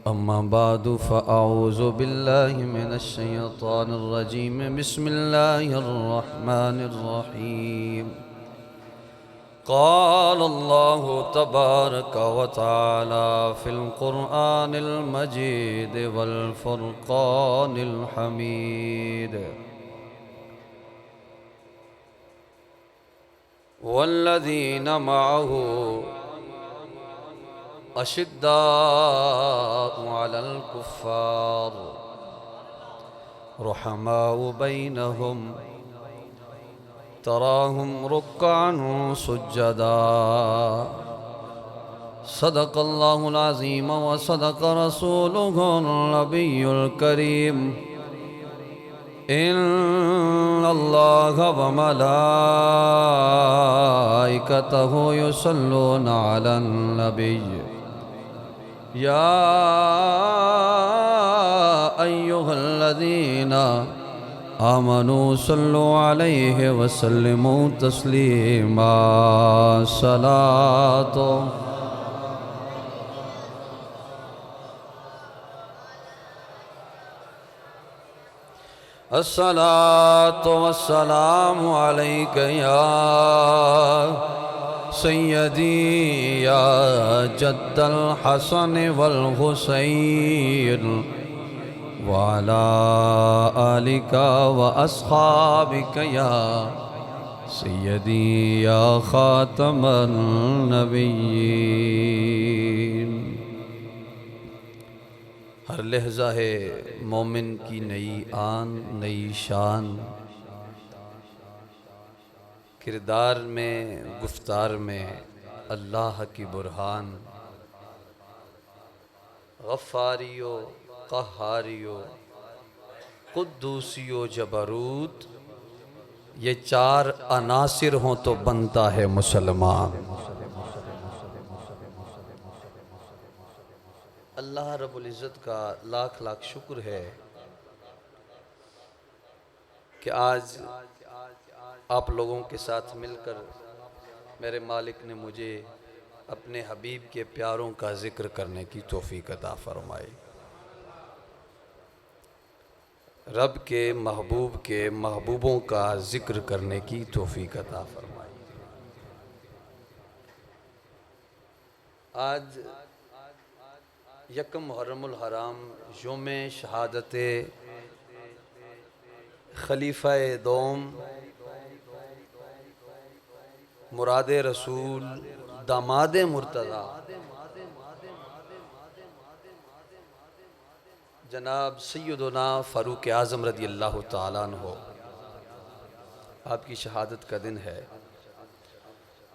أما بعد فأعوذ بالله من الشيطان الرجيم بسم الله الرحمن الرحيم قال الله تبارك وتعالى في القرآن المجيد والفرقان الحميد والذين معه أشداء على الكفار رحماء بينهم تراهم ركعا سجدا صدق الله العظيم وصدق رسوله النبي الكريم إن الله وملائكته يصلون على النبي يا أيها الذين آمنوا صلوا عليه وسلموا تسليما صلاة الصلاة والسلام عليك يا سيدي يا جد الحسن والحسين وعلى آلك وأصحابك يا سيدي يا خاتم النبيين ہر لحظہ ہے مومن کی نئی آن نئی شان کردار میں گفتار میں اللہ کی برہان غفاریو قہاریو قدوسیو جبروت یہ چار عناصر ہوں تو بنتا ہے مسلمان اللہ رب العزت کا لاکھ لاکھ شکر ہے کہ آج آپ لوگوں کے ساتھ مل کر میرے مالک نے مجھے اپنے حبیب کے پیاروں کا ذکر کرنے کی توفیق عطا فرمائی رب کے محبوبوں کا ذکر کرنے کی توفیق عطا فرمائی آج یکم محرم الحرام یوم شہادت خلیفہ دوم مراد رسول داماد مرتضی جناب سیدنا فاروق اعظم رضی اللہ تعالیٰ عنہ آپ کی شہادت کا دن ہے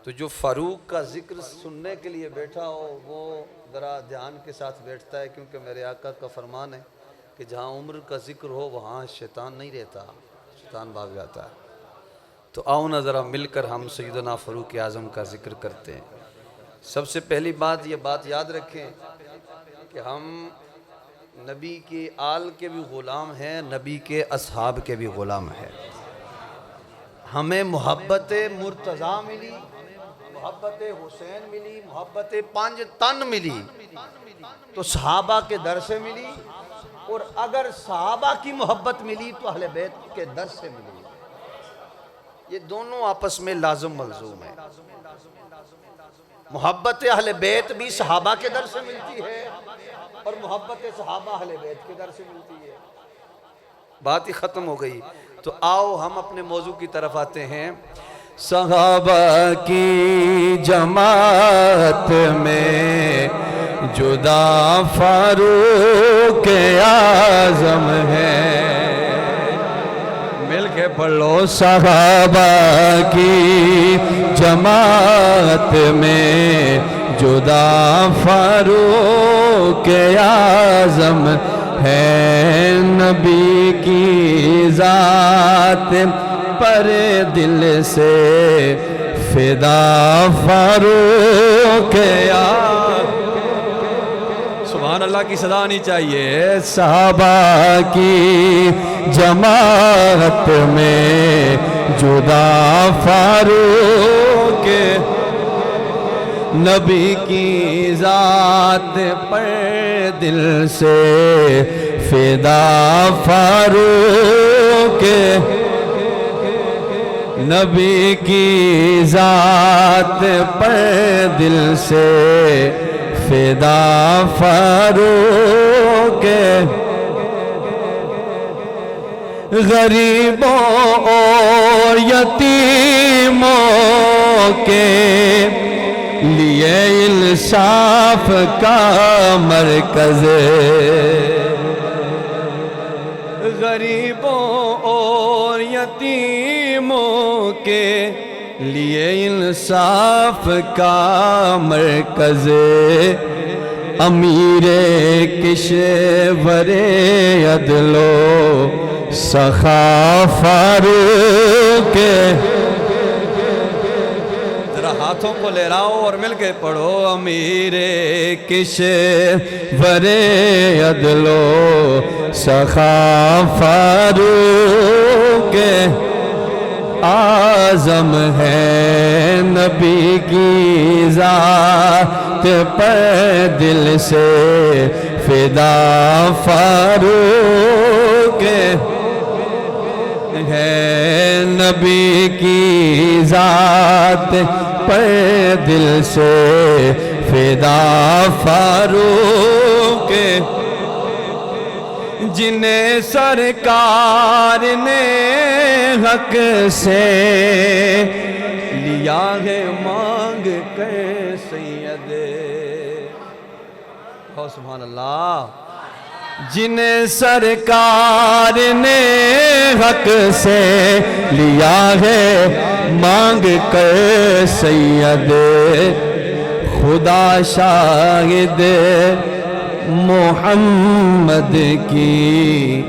تو جو فاروق کا ذکر سننے کے لیے بیٹھا ہو وہ ذرا دھیان کے ساتھ بیٹھتا ہے کیونکہ میرے آقا کا فرمان ہے کہ جہاں عمر کا ذکر ہو وہاں شیطان نہیں رہتا شیطان بھاگ جاتا ہے تو آؤ نہ ذرا مل کر ہم سیدنا فاروق اعظم کا ذکر کرتے ہیں سب سے پہلی بات یہ بات یاد رکھیں کہ ہم نبی کے آل کے بھی غلام ہیں نبی کے اصحاب کے بھی غلام ہیں ہمیں محبت مرتضی ملی محبت حسین ملی محبت پانچ تن ملی تو صحابہ کے در سے ملی اور اگر صحابہ کی محبت ملی تو اہل بیت کے در سے ملی یہ دونوں آپس میں لازم ملزوم ہیں محبت اہل بیت بھی صحابہ کے در سے ملتی ہے اور محبت صحابہ اہل بیت کے در سے ملتی ہے بات ہی ختم ہو گئی تو آؤ ہم اپنے موضوع کی طرف آتے ہیں صحابہ کی جماعت میں جدا فاروق اعظم ہے مل کے پڑھ لو صحابہ کی جماعت میں جدا فاروق اعظم ہے نبی کی ذات پر دل سے فدا فاروق سبحان اللہ کی صدا آنی چاہیے صحابہ کی جماعت میں جدا فاروق نبی کی ذات پر دل سے فدا فاروق، نبی کی ذات پر دل سے فدا فاروق، غریبوں اور یتیموں کے لیے انصاف کا مرکز، غریبوں اور یتیموں کے لیے انصاف کا مرکز، امیر کشور عدل و سخا فاروق، ذرا ہاتھوں کو لہراؤ اور مل کے پڑھو، امیر کشور عدل و سخا فاروق، اعظم ہے نبی کی ذات پر دل سے فدا فاروق، ہے نبی کی ذات پر دل سے فدا فاروق، جنہیں سرکار نے حق سے لیا ہے مانگ کر سید، سبحان اللہ، جنہیں سرکار نے حق سے لیا ہے مانگ کر سید، خدا شاہد محمد کی،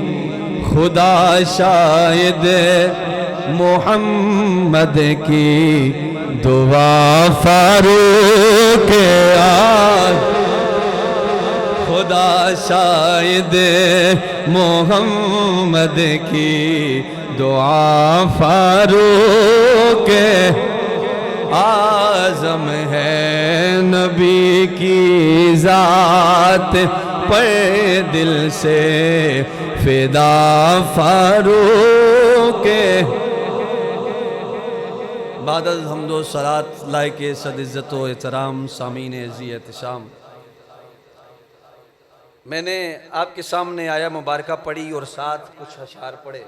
خدا شاہد محمد کی دعا فاروق آج، خدا شاہد محمد کی دعا فاروق، اعظم ہے نبی کی ذات پر دل سے فدا فاروق، بعد از حمد و صلات لائق صد عزت و احترام سامعین عزیز احتشام، میں نے آپ کے سامنے آیا مبارکہ پڑھی اور ساتھ کچھ اشعار پڑھے۔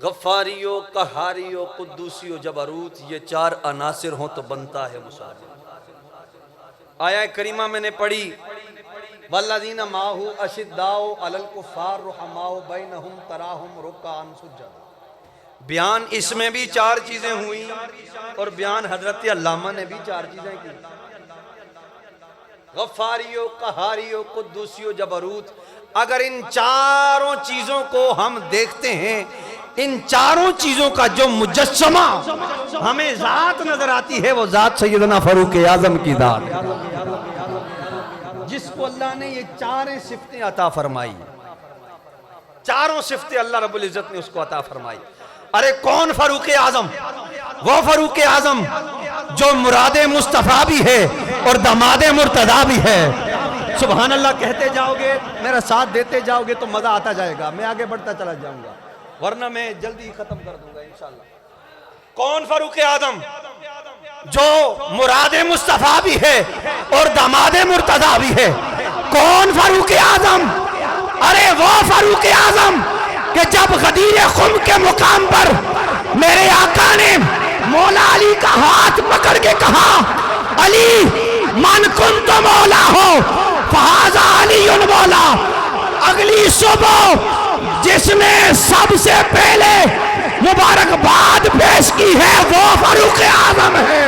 غفاریو، قہاریو، قدوسیو، جبروت، یہ چار عناصر ہوں تو بنتا ہے مسلم۔ آیہ کریمہ میں نے پڑھی والذین معہ اشداء علی الکفار رحماء بینہم تراہم رکعا سجدا، بیان اس میں بھی چار چیزیں ہوئیں اور بیان حضرت علامہ نے بھی چار چیزیں کی، غفاریو، قہاریو، قدوسیو، جبروت۔ اگر ان چاروں چیزوں کو ہم دیکھتے ہیں، ان چاروں چیزوں کا جو مجسمہ ہمیں ذات نظر آتی ہے وہ ذات سیدنا فاروق اعظم کی ذات، جس کو اللہ نے یہ چاریں صفتیں عطا فرمائی، چاروں صفتیں اللہ رب العزت نے اس کو عطا فرمائی۔ ارے کون فاروق اعظم؟ وہ فاروق اعظم جو مراد مصطفیٰ بھی ہے اور داماد مرتضیٰ بھی ہے۔ سبحان اللہ کہتے جاؤ گے، میرا ساتھ دیتے جاؤ گے تو مزہ آتا جائے گا، میں آگے بڑھتا چلا جاؤں گا ورنہ میں جلدی ختم کر دوں گا انشاءاللہ۔ کون فاروق اعظم؟ جو مراد مصطفیٰ بھی ہے اور داماد مرتضیٰ بھی ہے۔ کون فاروق اعظم؟ ارے وہ فاروق اعظم کہ جب غدیر خم کے مقام پر میرے آقا نے مولا علی کا ہاتھ پکڑ کے کہا، علی من کنت مولا ہو فہذا علی مولا، اگلی صبح جس نے سب سے پہلے مبارکباد پیش کی ہے وہ فاروق اعظم ہے۔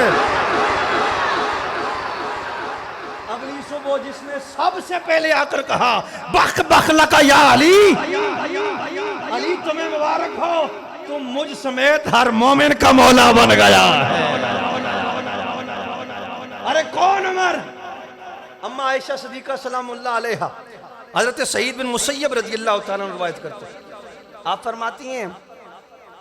اگلی صبح جس نے سب سے پہلے آ کر کہا بخ بخ لکا یا علی، علی تمہیں مبارک ہو، تم مجھ سمیت ہر مومن کا مولا بن گیا ہے۔ ارے کون عمر؟ اما عائشہ صدیقہ سلام اللہ علیہا حضرت سعید بن مسیب رضی اللہ تعالیٰ عنہ روایت کرتے ہیں، آپ فرماتی ہیں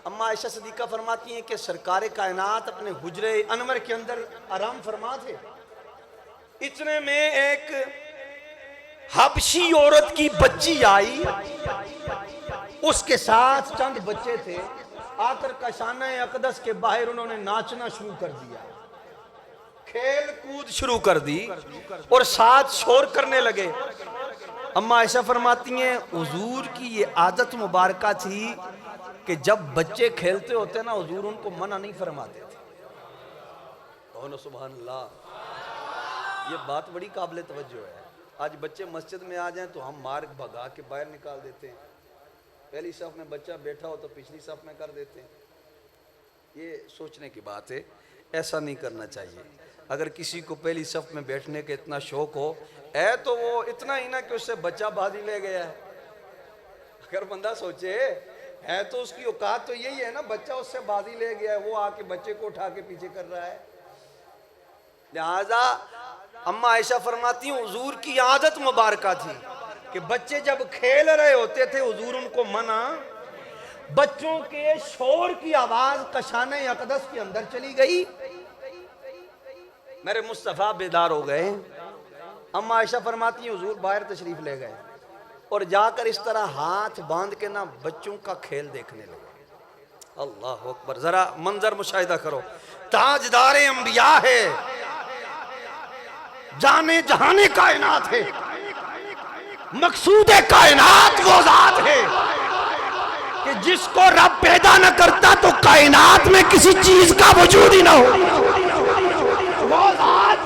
اما عائشہ صدیقہ فرماتی ہیں کہ سرکار کائنات اپنے حجرے انور کے اندر آرام فرما تھے، اتنے میں ایک حبشی عورت کی بچی آئی، اس کے ساتھ چند بچے تھے، آ کر کاشانہ اقدس کے باہر انہوں نے ناچنا شروع کر دیا، کھیل کود شروع کر دی اور ساتھ شور کرنے لگے۔ اما عائشہ فرماتی ہیں حضور کی یہ عادت مبارکہ تھی کہ جب بچے کھیلتے ہوتے نا حضور ان کو منع نہیں فرماتے تھے۔ کہو سبحان اللہ، یہ بات بڑی قابل توجہ ہے۔ آج بچے مسجد میں آ جائیں تو ہم مار بھگا کے باہر نکال دیتے ہیں، پہلی صف میں بچہ بیٹھا ہو تو پچھلی صف میں کر دیتے ہیں۔ یہ سوچنے کی بات ہے، ایسا نہیں کرنا چاہیے۔ اگر کسی کو پہلی صف میں بیٹھنے کے اتنا شوق ہو ہے تو وہ اتنا ہی نہ کہ اس سے بچہ بازی لے گیا ہے۔ اگر بندہ سوچے ہے تو اس کی اوقات تو یہی ہے نا، بچہ اس سے بازی لے گیا ہے، وہ آ کے بچے کو اٹھا کے پیچھے کر رہا ہے۔ لہذا اما عائشہ فرماتی ہوں حضور کی عادت مبارکہ تھی کہ بچے جب کھیل رہے ہوتے تھے حضور ان کو منع، بچوں کے شور کی آواز کاشانہ اقدس کے اندر چلی گئی، میرے مصطفیٰ بیدار ہو گئے۔ اما عائشہ فرماتی ہیں حضور باہر تشریف لے گئے اور جا کر اس طرح ہاتھ باندھ کے نا بچوں کا کھیل دیکھنے لگے۔ اللہ اکبر، ذرا منظر مشاہدہ کرو، تاجدار انبیاء ہے، جانے جہاں کائنات ہے، مقصود کائنات وہ ذات ہے کہ جس کو رب پیدا نہ کرتا تو کائنات میں کسی چیز کا وجود ہی نہ ہو۔ وہ ذات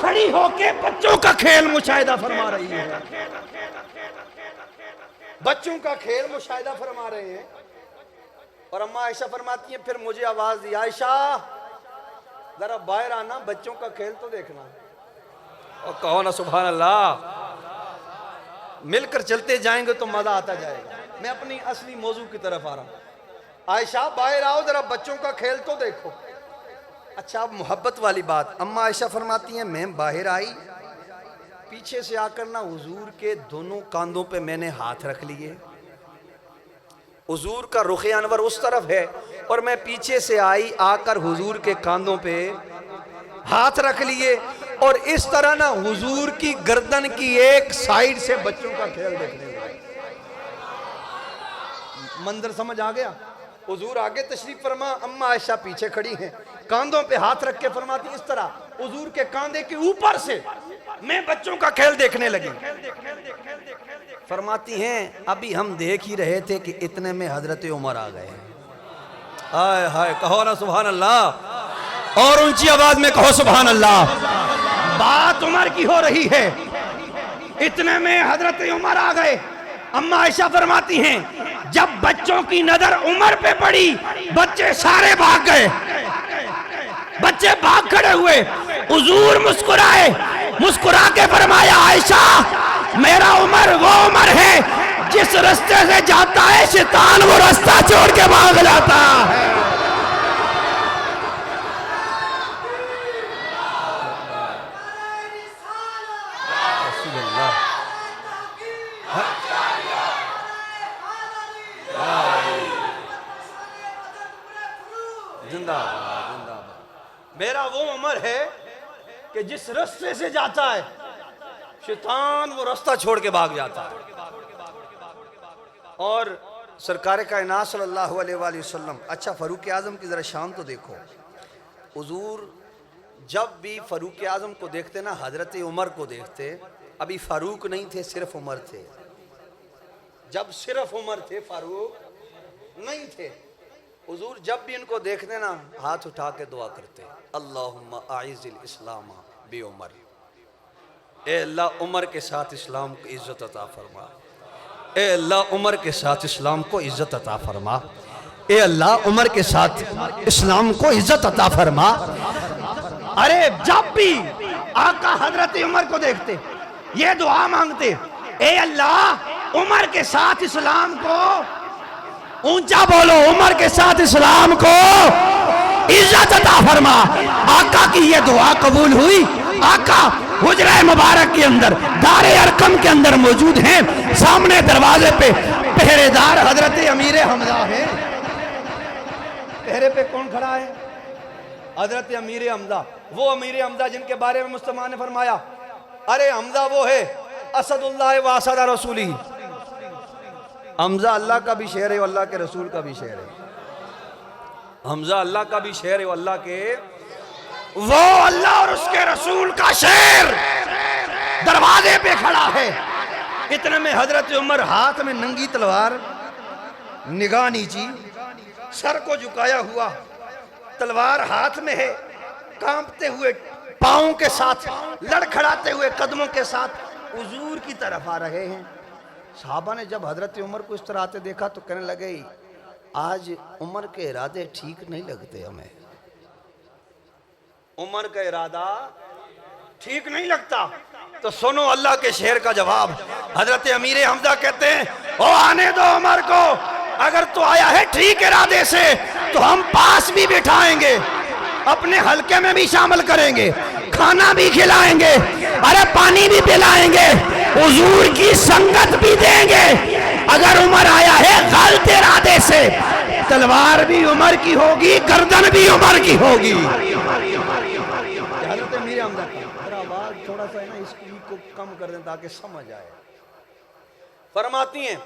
کھڑی ہو کے بچوں کا کھیل مشاہدہ فرما رہی ہے، بچوں کا کھیل مشاہدہ فرما رہے ہیں۔ اور اما عائشہ فرماتی ہیں پھر مجھے آواز دی، عائشہ ذرا باہر آنا، بچوں کا کھیل تو دیکھنا۔ اور کہو نا سبحان اللہ، مل کر چلتے جائیں گے تو مزہ آتا جائے گا۔ میں اپنی اصلی موضوع کی طرف آ رہا ہوں، عائشہ باہر آؤ ذرا بچوں کا کھیل تو دیکھو۔ اچھا اب محبت والی بات، اما عائشہ فرماتی ہیں میں باہر آئی، پیچھے سے آ کر نا حضور کے دونوں کاندھوں پہ میں نے ہاتھ رکھ لیے، حضور کا رخ انور اس طرف ہے اور میں پیچھے سے آئی، آ کر حضور کے کاندھوں پہ ہاتھ رکھ لیے اور اس طرح نا حضور کی گردن کی ایک سائیڈ سے بچوں کا کھیل دیکھنے لگے۔ منظر سمجھ آ گیا؟ حضور آگے تشریف فرما، اما عائشہ پیچھے کھڑی ہیں، کاندھوں پہ ہاتھ رکھ کے فرماتی اس طرح حضور کے کاندھے کے اوپر سے میں بچوں کا کھیل دیکھنے لگی۔ فرماتی ہیں ابھی ہم دیکھ ہی رہے تھے کہ اتنے میں حضرت عمر آ گئے۔ ہائے ہائے، کہو نا سبحان اللہ، اور اونچی آواز میں کہو سبحان اللہ۔ بات عمر کی ہو رہی ہے، اتنے میں حضرت عمر آ گئے۔ اما عائشہ فرماتی ہیں جب بچوں کی نظر عمر پہ پڑی بچے سارے بھاگ گئے، بچے بھاگ کھڑے ہوئے، حضور مسکرائے، مسکرا کے فرمایا عائشہ میرا عمر وہ عمر ہے جس رستے سے جاتا ہے شیطان وہ رستہ چھوڑ کے بھاگ جاتا ہے۔ زندہ باد، زندہ باد۔ میرا وہ عمر ہے کہ جس رستے سے جاتا ہے شیطان وہ رستہ چھوڑ کے بھاگ جاتا ہے۔ اور سرکار کائنات صلی اللہ علیہ وآلہ وسلم، اچھا فاروق اعظم کی ذرا شان تو دیکھو، حضور جب بھی فاروق اعظم کو دیکھتے نا حضرت عمر کو دیکھتے، ابھی فاروق نہیں تھے صرف عمر تھے، جب صرف عمر تھے فاروق نہیں تھے، حضور جب بھی ان کو دیکھتے نا ہاتھ اٹھا کے دعا کرتے اللہم اعز الاسلام بی عمر، اے اللہ عمر کے ساتھ اسلام کو عزت عطا فرما، اے اللہ عمر کے ساتھ اسلام کو عزت عطا فرما، اے اللہ عمر کے ساتھ اسلام کو عزت عطا فرما۔ ارے جب بھی آقا حضرت عمر کو دیکھتے یہ دعا مانگتے، اے اللہ عمر کے ساتھ اسلام کو، اونچا بولو، عمر کے ساتھ اسلام کو عزت عطا فرما۔ آقا کی یہ دعا قبول ہوئی، آقا حجرہ مبارک کے اندر دار ارقم کے اندر موجود ہیں، سامنے دروازے پہ پہرے دار حضرت امیر حمزہ ہیں، پہرے پہ کون کھڑا ہے؟ حضرت امیر حمزہ، وہ امیر حمزہ جن کے بارے میں مصطفیٰ نے فرمایا ارے حمزہ وہ ہے اسد اللہ و اسد رسولی. حمزہ اللہ کا بھی شعر ہے اور اللہ کے رسول کا بھی شعر ہے. حمزہ اللہ کا بھی شعر ہے اور اللہ کے، وہ اللہ اور اس کے رسول کا شعر دروازے پہ کھڑا ہے. اتنے میں حضرت عمر ہاتھ میں ننگی تلوار، نگاہ نیچی، سر کو جھکایا ہوا، تلوار ہاتھ میں ہے، کانپتے ہوئے پاؤں کے ساتھ، لڑکھڑاتے ہوئے قدموں کے ساتھ حضور کی طرف آ رہے ہیں. صحابہ نے جب حضرت عمر کو اس طرح آتے دیکھا تو کہنے لگے آج عمر کے ارادے ٹھیک نہیں لگتے ہمیں، عمر کا ارادہ ٹھیک نہیں لگتا. تو سنو اللہ کے شعر کا جواب. حضرت امیر حمزہ کہتے ہیں او آنے دو عمر کو، اگر تو آیا ہے ٹھیک ارادے سے تو ہم پاس بھی بٹھائیں گے، اپنے حلقے میں بھی شامل کریں گے، کھانا بھی کھلائیں گے، ارے پانی بھی پلائیں گے، حضور کی سنگت بھی دیں گے. اگر عمر آیا ہے غلط ارادے سے، تلوار بھی عمر کی ہوگی، گردن بھی عمر کی ہوگی. حضرت امیر حمزہ کی آواز تھوڑا سا ہے نا اس کو کم کر دیں تاکہ سمجھ آئے. فرماتی ہیں،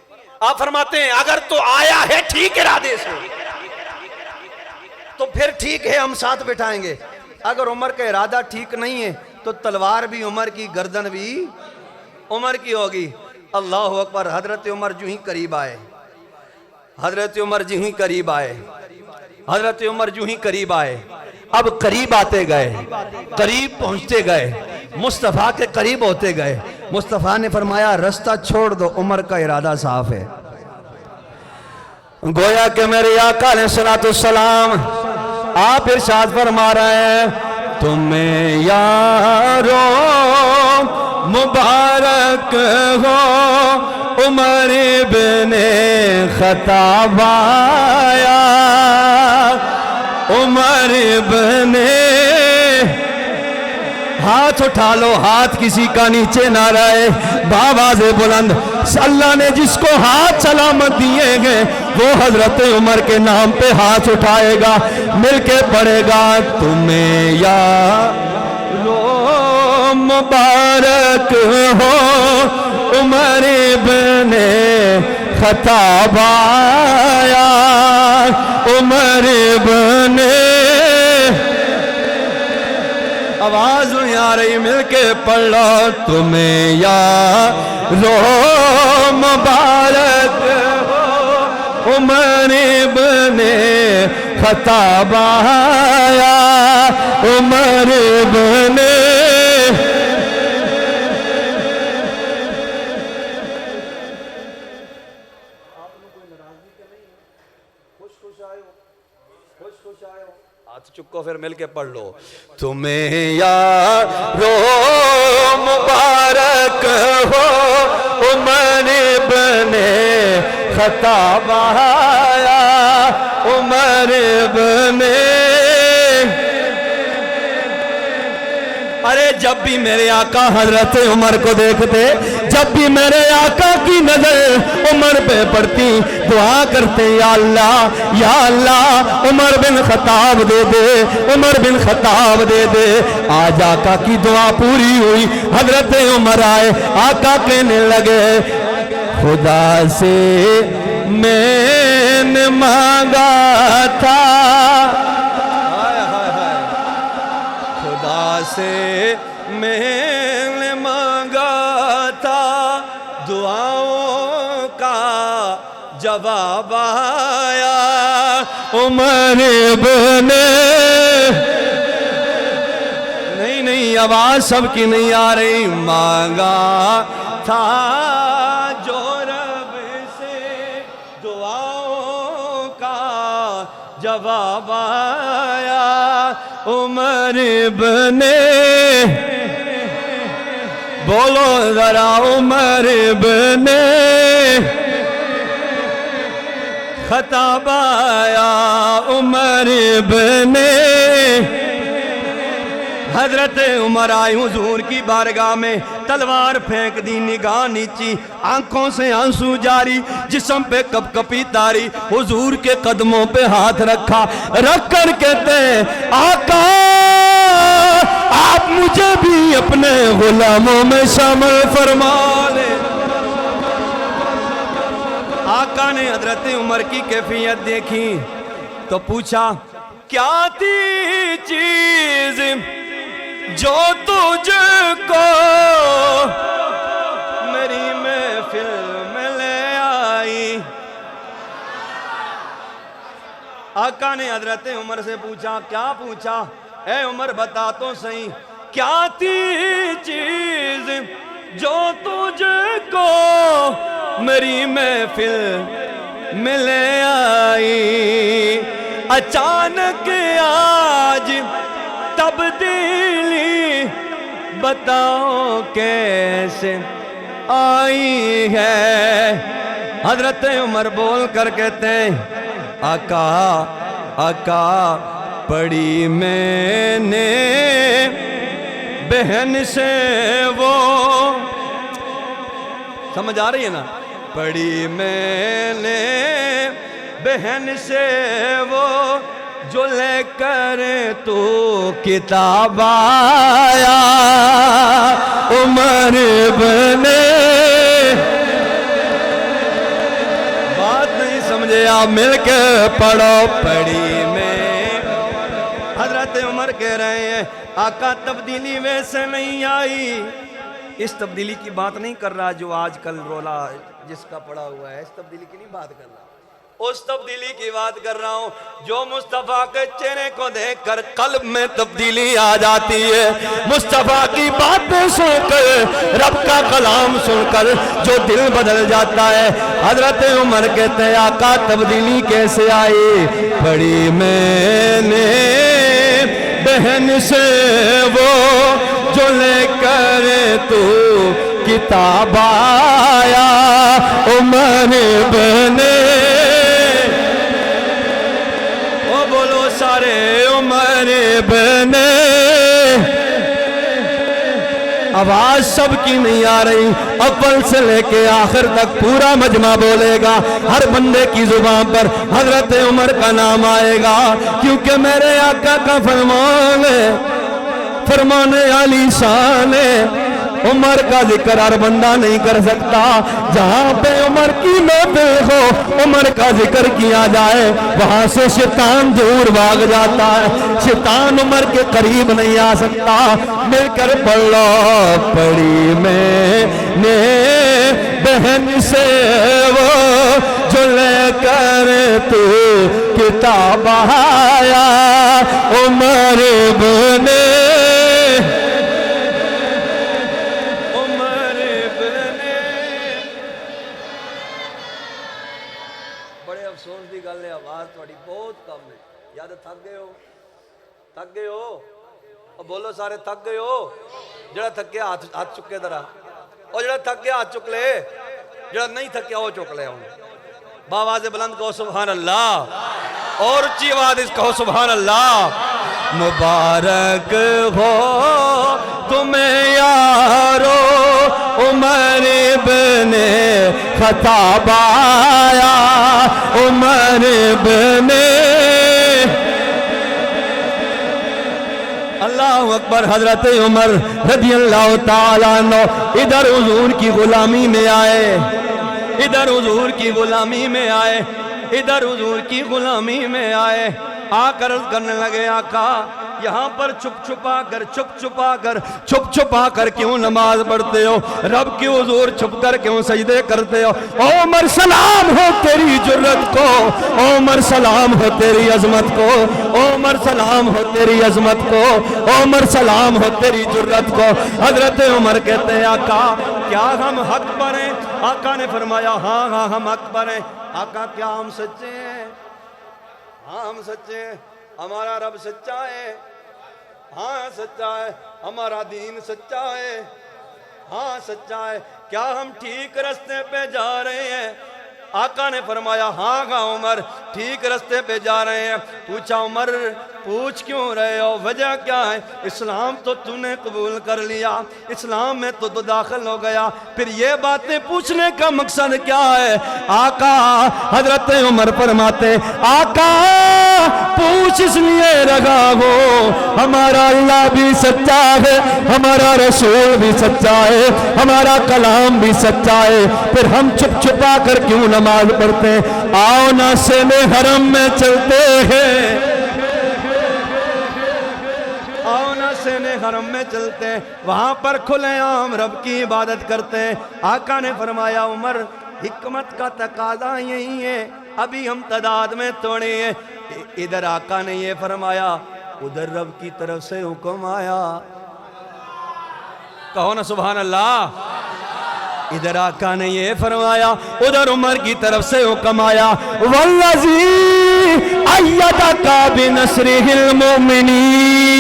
آپ فرماتے ہیں اگر تو آیا ہے ٹھیک ارادے سے تو پھر ٹھیک ہے ہم ساتھ بٹھائیں گے. اگر عمر کا ارادہ ٹھیک نہیں ہے تو تلوار بھی عمر کی، گردن بھی عمر کی ہوگی. اللہ اکبر. حضرت عمر جو ہی قریب آئے، حضرت عمر جو ہی قریب آئے، حضرت عمر جو ہی قریب آئے، اب قریب آتے گئے، قریب پہنچتے گئے، مصطفیٰ کے قریب ہوتے گئے. مصطفیٰ نے فرمایا رستہ چھوڑ دو، عمر کا ارادہ صاف ہے. گویا کہ میرے آقا علیہ السلام آپ ارشاد فرما رہے ہیں تمہیں یارو مبارک ہو عمر بن خطاب آیا، عمر بن، ہاتھ اٹھا لو، ہاتھ کسی کا نیچے نہ رہے، بآواز بلند. اللہ نے جس کو ہاتھ سلامت دیے گئے وہ حضرت عمر کے نام پہ ہاتھ اٹھائے گا، مل کے پڑھے گا تمہیں یارو مبارک ہو عمر بن خطاب آیا، عمر بن، آواز نہیں آ رہی، مل کے پڑھ لو تمہیں یارو مبارک ہو عمر بن خطاب آیا، عمر بن، ہاتھ چکو پھر مل کے پڑھ لو تمہیں یارو مبارک ہو عمر بن خطاب آیا، عمر بن. ارے جب بھی میرے آقا حضرت عمر کو دیکھتے، جب بھی میرے آقا کی نظر عمر پہ پڑتی، دعا کرتے یا اللہ عمر بن خطاب دے دے، عمر بن خطاب دے دے. آج آقا کی دعا پوری ہوئی، حضرت عمر آئے، آقا کہنے لگے خدا سے میں نے مانگا تھا، خدا سے میں نے مانگا تھا، دعاؤں کا جواب آیا، عمر بن، نہیں آواز سب کی نہیں آ رہی، مانگا تھا جو رب سے دعاؤں کا جواب آیا، عمر بن، بولو ذرا عمر بن خطاب آیا، عمر بن حضرت عمر آئے حضور کی بارگاہ میں، تلوار پھینک دی، نگاہ نیچی، آنکھوں سے آنسو جاری، جسم پہ کپ کپی تاری، حضور کے قدموں پہ ہاتھ رکھا، رکھ کر کہتے ہیں آقا آپ مجھے بھی اپنے غلاموں میں شامل فرما لیں۔ آقا نے حضرت عمر کی کیفیت دیکھی تو پوچھا کیا تھی چیز جو تجھ کو میری محفل میں لے آئی؟ آقا نے حضرت عمر سے پوچھا، کیا پوچھا؟ اے عمر بتا تو صحیح، کیا تھی چیز جو تجھ کو میری محفل میں لے آئی؟ اچانک آج تبدیلی بتاؤ کیسے آئی ہے؟ حضرت عمر بول کر کہتے ہیں آقا آقا پڑھی میں نے بہن سے وہ، سمجھ آ رہی ہے نا؟ پڑھی میں نے بہن سے وہ جو لے کر تو کتاب آیا عمر بنے، بات نہیں سمجھے آپ مل کے پڑھو، پڑھی میں۔ حضرت عمر کہہ رہے ہیں آقا تبدیلی ویسے نہیں آئی، اس تبدیلی کی بات نہیں کر رہا جو آج کل رولا جس کا پڑا ہوا ہے، اس تبدیلی کی نہیں بات کر رہا، اس تبدیلی کی بات کر رہا ہوں جو مصطفیٰ کے چہرے کو دیکھ کر قلب میں تبدیلی آ جاتی ہے، مصطفیٰ کی باتیں سن کر، رب کا کلام سن کر جو دل بدل جاتا ہے۔ حضرت عمر کہتے ہیں آقا تبدیلی کیسے آئی؟ پڑھی میں نے بہن سے وہ جو لے کر تو کتاب آیا عمر بنے، او بولو سارے عمر بنے۔ آواز سب کی نہیں آ رہی، اول سے لے کے آخر تک پورا مجمع بولے گا، ہر بندے کی زبان پر حضرت عمر کا نام آئے گا، کیونکہ میرے آقا کا فرمان ہے، فرمان علی شان ہے، عمر کا ذکر ہر بندہ نہیں کر سکتا، جہاں پہ عمر کی محفل ہو عمر کا ذکر کیا جائے وہاں سے شیطان دور بھاگ جاتا ہے، شیطان عمر کے قریب نہیں آ سکتا۔ مل کر پڑھ لو، پڑھی میں نے بہن سے وہ جو لے کر تو کتاب آیا عمر بنے، تھک گئے ہو؟ اور بولو سارے تھک گئے ہو؟ جڑا تھک گیا ہاتھ چکے ذرا، اور جڑا تھک گیا ہاتھ چک لے، جڑا نہیں تھکیا وہ چک لے۔ باواز بلند کہو سبحان اللہ، اور اچھی آواز کہو سبحان اللہ۔ مبارک ہو تمہیں یارو عمر بن خطاب آیا عمر بن، اللہ اکبر۔ حضرت عمر رضی اللہ تعالیٰ عنہ ادھر حضور کی غلامی میں آئے، ادھر حضور کی غلامی میں آئے، ادھر حضور کی غلامی میں آئے، آ کر عرض کرنے لگے آقا یہاں پر چھپ چھپا کر کیوں نماز پڑھتے ہو؟ رب کی حضور چھپ کر کیوں سجدے کرتے ہو؟ عمر سلام ہو تیری جرت کو، عمر سلام ہو تیری عظمت کو، عمر سلام ہو تیری عظمت کو، عمر سلام ہو تیری جرت کو۔ حضرت عمر کہتے ہیں آقا کیا ہم حق پر ہیں؟ آقا نے فرمایا ہاں ہاں ہم حق پر ہیں۔ آقا کیا ہم سچے ہیں؟ ہاں ہم سچے ہیں، ہمارا رب سچا ہے، ہاں سچا ہے، ہمارا دین سچا ہے، ہاں سچا ہے۔ کیا ہم ٹھیک راستے پہ جا رہے ہیں؟ آقا نے فرمایا ہاں ہاں عمر ٹھیک راستے پہ جا رہے ہیں۔ پوچھا عمر پوچھ کیوں رہے ہو؟ وجہ کیا ہے؟ اسلام تو تو نے قبول کر لیا، اسلام میں تو داخل ہو گیا، پھر یہ باتیں پوچھنے کا مقصد کیا ہے؟ آقا حضرت عمر فرماتے آقا پوچھ اس لیے رہا ہو ہمارا اللہ بھی سچا ہے، ہمارا رسول بھی سچا ہے، ہمارا کلام بھی سچا ہے، پھر ہم چھپ چھپا کر کیوں نماز پڑھتے ہیں؟ آؤ نہ سینے حرم میں چلتے ہیں، آؤ نہ سینے حرم میں چلتے ہیں، وہاں پر کھلے عام رب کی عبادت کرتے ہیں۔ آقا نے فرمایا عمر حکمت کا تقاضا یہی ہے، ابھی ہم تعداد میں توڑے ہیں۔ ادھر آقا نے یہ فرمایا، ادھر رب کی طرف سے حکم آیا، کہو نا سبحان اللہ۔ ادھر آقا نے یہ فرمایا، ادھر عمر کی طرف سے حکم آیا، والذی ایدک بنصرہ المؤمنین۔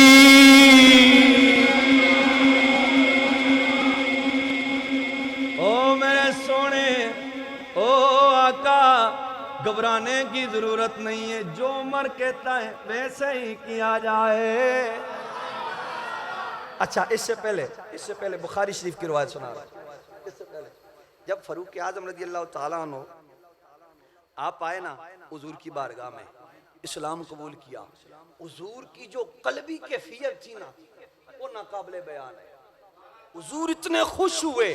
او میرے سونے، او آقا گھبرانے کی ضرورت نہیں ہے، جو عمر کہتا ہے ویسے ہی کیا جائے۔ اچھا اس سے پہلے بخاری شریف کی روایت سنا رہا ہوں۔ اس سے پہلے جب فاروق اعظم رضی اللہ تعالیٰ عنہ آپ آئے نا حضور کی بارگاہ میں، اسلام قبول کیا، حضور کی جو قلبی کیفیت تھی نا وہ ناقابل بیان ہے۔ حضور اتنے خوش ہوئے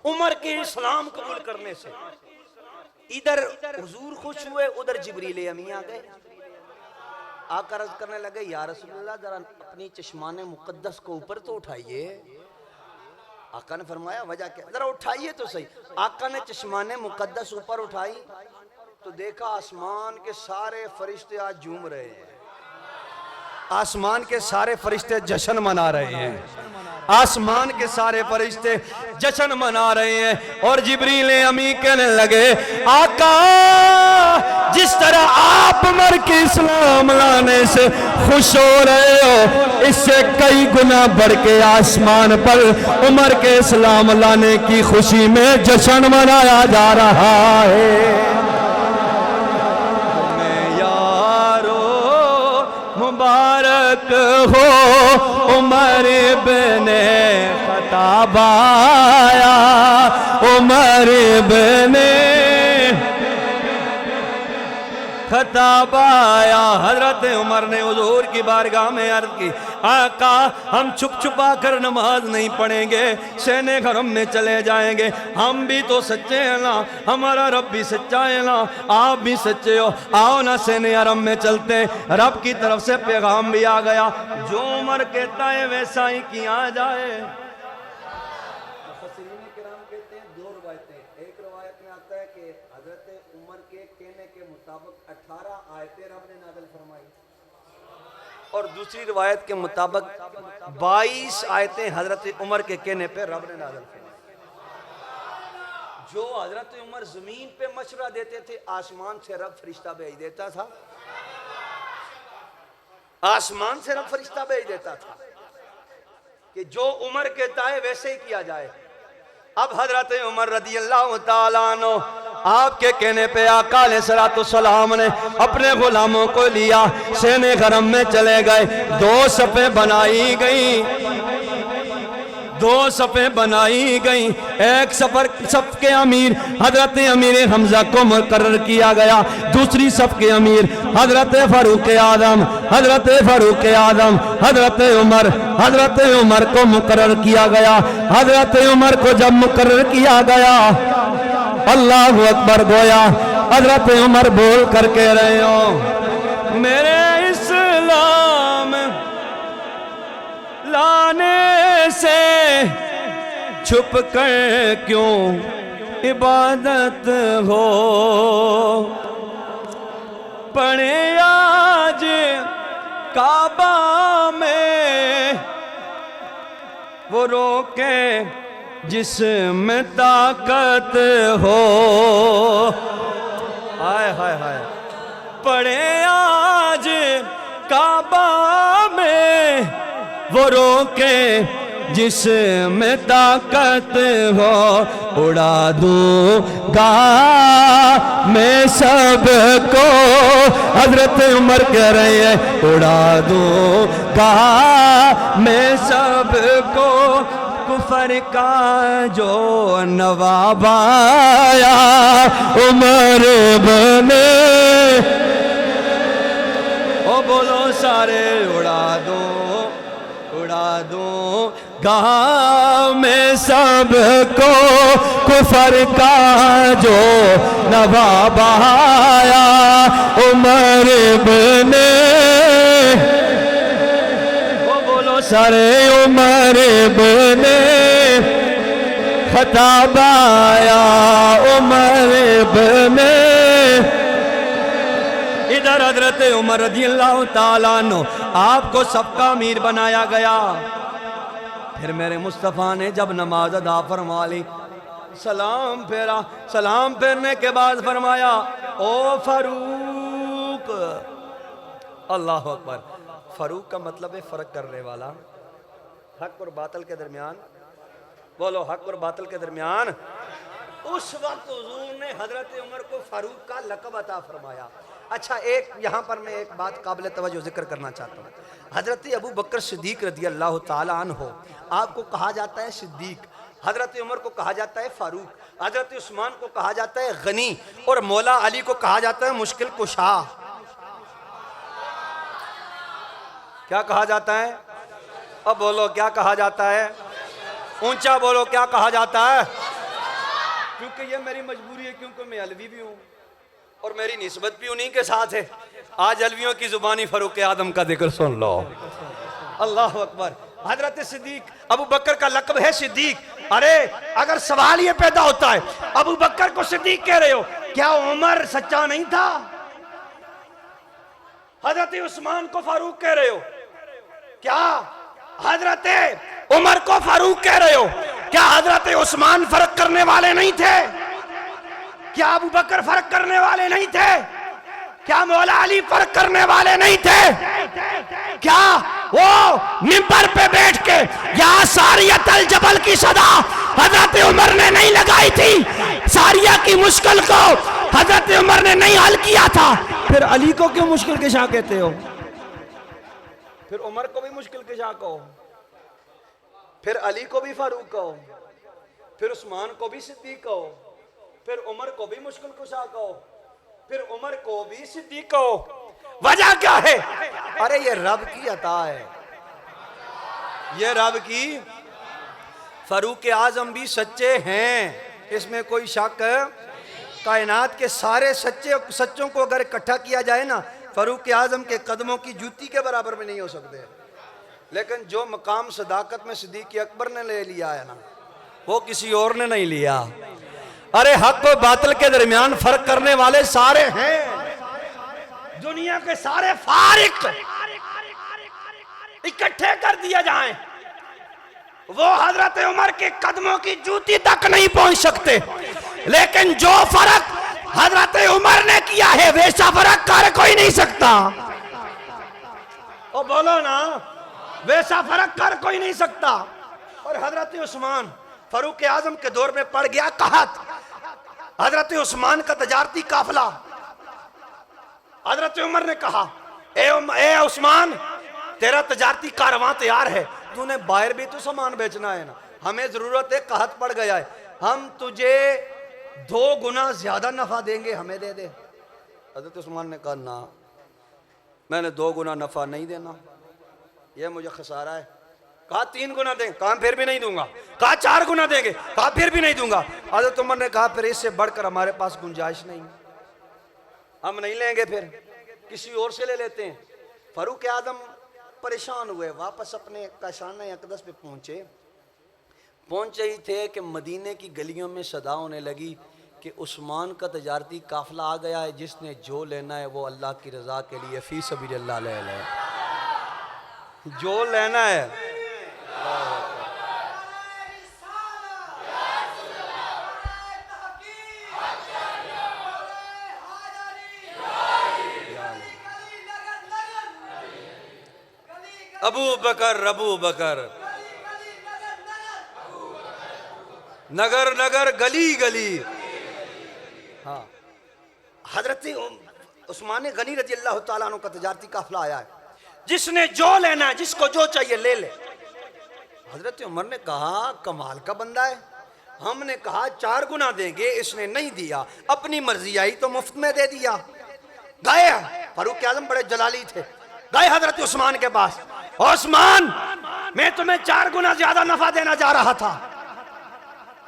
عمر کے اسلام قبول کرنے سے، ادھر حضور خوش ہوئے، ادھر جبریل امی آ گئے، آ کر عرض کرنے لگے یا رسول اللہ ذرا اپنی چشمان مقدس کو اوپر تو اٹھائیے۔ آقا نے فرمایا وجہ کیا؟ ذرا اٹھائیے تو صحیح۔ آقا نے چشمان مقدس اوپر اٹھائی تو دیکھا آسمان کے سارے فرشتے آج جھوم رہے ہیں، آسمان کے سارے فرشتے جشن منا رہے ہیں، آسمان کے سارے فرشتے جشن منا رہے ہیں، اور جبریل امی کہنے لگے آقا جس طرح آپ عمر کے اسلام لانے سے خوش ہو رہے ہو، اس سے کئی گنا بڑھ کے آسمان پر عمر کے اسلام لانے کی خوشی میں جشن منایا جا رہا ہے۔ مبارک ہو عمر بن خطاب آیا، عمر بن خطاب آیا۔ حضرت عمر نے حضور کی بارگاہ میں عرض کی آقا ہم چھپ چھپا کر نماز نہیں پڑھیں گے، سینے حرم میں چلے جائیں گے، ہم بھی تو سچے ہیں نا، ہمارا رب بھی سچا ہے نا، آپ بھی سچے ہو، آؤ نا سینے حرم میں چلتے۔ رب کی طرف سے پیغام بھی آ گیا، جو عمر کہتا ہے ویسا ہی کیا جائے۔ مفسرین کرام کہتے ہیں دو روایتیں، ایک روایت میں آتا ہے کہ حضرت عمر کے کہنے کے مطابق 18 آیتیں رب نے نازل فرمائی، اور دوسری روایت کے مطابق 22 آیتیں حضرت عمر کے کہنے پہ رب نے نازل فرمائی۔ جو حضرت عمر زمین پہ مشورہ دیتے تھے، آسمان سے رب فرشتہ بھیج دیتا تھا، آسمان سے رب فرشتہ بھیج دیتا تھا کہ جو عمر کہتا ہے ویسے ہی کیا جائے۔ اب حضرت عمر رضی اللہ تعالیٰ عنہ آپ کے کہنے پہ آقا علیہ السلام نے اپنے غلاموں کو لیا، سینے حرم میں چلے گئے، دو صفیں بنائی گئیں، دو صفیں بنائی گئیں، ایک صف کے امیر حضرت امیر حمزہ کو مقرر کیا گیا، دوسری صف کے امیر حضرت فاروق اعظم، حضرت فاروق اعظم حضرت عمر کو مقرر کیا گیا۔ حضرت عمر کو جب مقرر کیا گیا، اللہ اکبر، گویا حضرت عمر بول کر کہہ رہے ہو میرے اسلام لانے سے چھپ کر کیوں عبادت ہو، پڑھے آج کعبہ میں وہ روکے جس میں طاقت ہو، ہائے ہائے ہائے، پڑھے آج کعبہ میں وہ روکے جس میں طاقت ہو اڑا دوں گا میں سب کو. حضرت عمر کہہ رہے ہیں اڑا دوں گا میں سب کو. کفر کا جو نواب آیا عمر بنے او بولو سارے اڑا دوں گا میں سب کو. کفر کا جو نواب آیا عمر بنے او بولو سارے عمر بنے خطاب آیا عمر بنے. ادھر حضرت عمر رضی اللہ تعالیٰ عنہ آپ کو سب کا امیر بنایا گیا. پھر میرے مصطفیٰ نے جب نماز ادا فرما لی سلام پھیرا. سلام پھیرنے کے بعد فرمایا او فاروق. اللہ اکبر. فاروق کا مطلب ہے فرق کرنے والا. حق اور باطل کے درمیان بولو حق اور باطل کے درمیان. اس وقت حضور نے حضرت عمر کو فاروق کا لقب عطا فرمایا. اچھا یہاں پر میں ایک بات قابل توجہ ذکر کرنا چاہتا ہوں. حضرت ابو بکر صدیق رضی اللہ تعالیٰ عنہ آپ کو کہا جاتا ہے صدیق. حضرت عمر کو کہا جاتا ہے فاروق. حضرت عثمان کو کہا جاتا ہے غنی. اور مولا علی کو کہا جاتا ہے مشکل کشا. کیا کہا جاتا ہے؟ اب بولو کیا کہا جاتا ہے؟ اونچا بولو کیا کہا جاتا ہے؟ کیونکہ یہ میری مجبوری ہے کیونکہ میں علوی بھی ہوں اور میری نسبت بھی انہی کے ساتھ ہے. آج علویوں کی زبانی فاروق اعظم کا ذکر سن لو. اللہ اکبر. حضرت صدیق ابو بکر کا لقب ہے صدیق. ارے اگر سوال یہ پیدا ہوتا ہے ابو بکر کو صدیق کہہ رہے ہو کیا عمر سچا نہیں تھا؟ حضرت عثمان کو فاروق کہہ رہے ہو کیا حضرت عمر کو فاروق کہہ رہے ہو کیا حضرت عثمان فرق کرنے والے نہیں تھے؟ کیا ابو بکر فرق کرنے والے نہیں تھے؟ کیا مولا علی فرق کرنے والے نہیں تھے؟ کیا وہ منبر پہ بیٹھ کے یا ساریت الجبل کی صدا حضرت عمر نے نہیں لگائی تھی؟ ساریہ کی مشکل کو حضرت عمر نے نہیں حل کیا تھا؟ پھر علی کو کیوں مشکل کشا کہتے ہو؟ پھر عمر کو بھی مشکل کشا کہو, پھر علی کو بھی فاروق کہو, پھر عثمان کو بھی صدیق کہو, پھر عمر کو بھی مشکل کشا کہو, پھر عمر کو بھی صدیق کہو. وجہ کیا ہے؟ ارے یہ رب کی عطا ہے, یہ رب کی. فاروق اعظم بھی سچے ہیں, اس میں کوئی شک. کائنات کے سارے سچوں کو اگر اکٹھا کیا جائے نا, فاروق اعظم کے قدموں کی جوتی کے برابر میں نہیں ہو سکتے. لیکن جو مقام صداقت میں صدیق اکبر نے لے لیا ہے نا, وہ کسی اور نے نہیں لیا. ارے حق و باطل کے درمیان فرق کرنے والے سارے ہیں, دنیا کے سارے فارق اکٹھے کر دیا جائیں, وہ حضرت عمر کے قدموں کی جوتی تک نہیں پہنچ سکتے. لیکن جو فرق حضرت عمر نے کیا ہے ویسا فرق کر کوئی نہیں سکتا. او بولو نا, ویسا فرق کر کوئی نہیں سکتا. اور حضرت عثمان فاروق اعظم کے دور میں پڑ گیا قحط. حضرت عثمان کا تجارتی قافلہ, حضرت عمر نے کہا اے عثمان, تیرا تجارتی کارواں تیار ہے, تو نے باہر بھی تو سامان بیچنا ہے نا, ہمیں ضرورت ہے, قحط پڑ گیا ہے, ہم تجھے 2 گنا زیادہ نفع دیں گے, ہمیں دے دے. حضرت عثمان نے کہا نا, میں نے 2 گنا نفع نہیں دینا, یہ مجھے خسارہ ہے. کہا 3 گنا دیں, کہا پھر بھی نہیں دوں گا. کہا 4 گنا دیں گے, کہا پھر بھی نہیں دوں گا. حضرت عمر نے کہا پھر اس سے بڑھ کر ہمارے پاس گنجائش نہیں, ہم نہیں لیں گے, پھر کسی اور سے لے لیتے ہیں. فاروق اعظم پریشان ہوئے, واپس اپنے کاشانہ اقدس پہ پہنچے ہی تھے کہ مدینے کی گلیوں میں صدا ہونے لگی کہ عثمان کا تجارتی قافلہ آ گیا ہے, جس نے جو لینا ہے وہ اللہ کی رضا کے لیے فی سبیل اللہ لے لے, جو لینا ہے. ابو بکر نگر نگر گلی گلی. ہاں حضرت عثمان غنی رضی اللہ تعالیٰ عنہ کا تجارتی قافلہ آیا ہے. جس نے جو لینا ہے، جس کو جو چاہیے لے لے. حضرت عمر نے کہا کمال کا بندہ ہے. ہم نے کہا 4 گنا دیں گے، اس نے نہیں دیا. اپنی مرضی آئی تو مفت میں دے دیا. گئے فاروق اعظم بڑے جلالی تھے، گئے حضرت عثمان کے پاس. عثمان میں تمہیں 4 گنا زیادہ نفع دینا جا رہا تھا،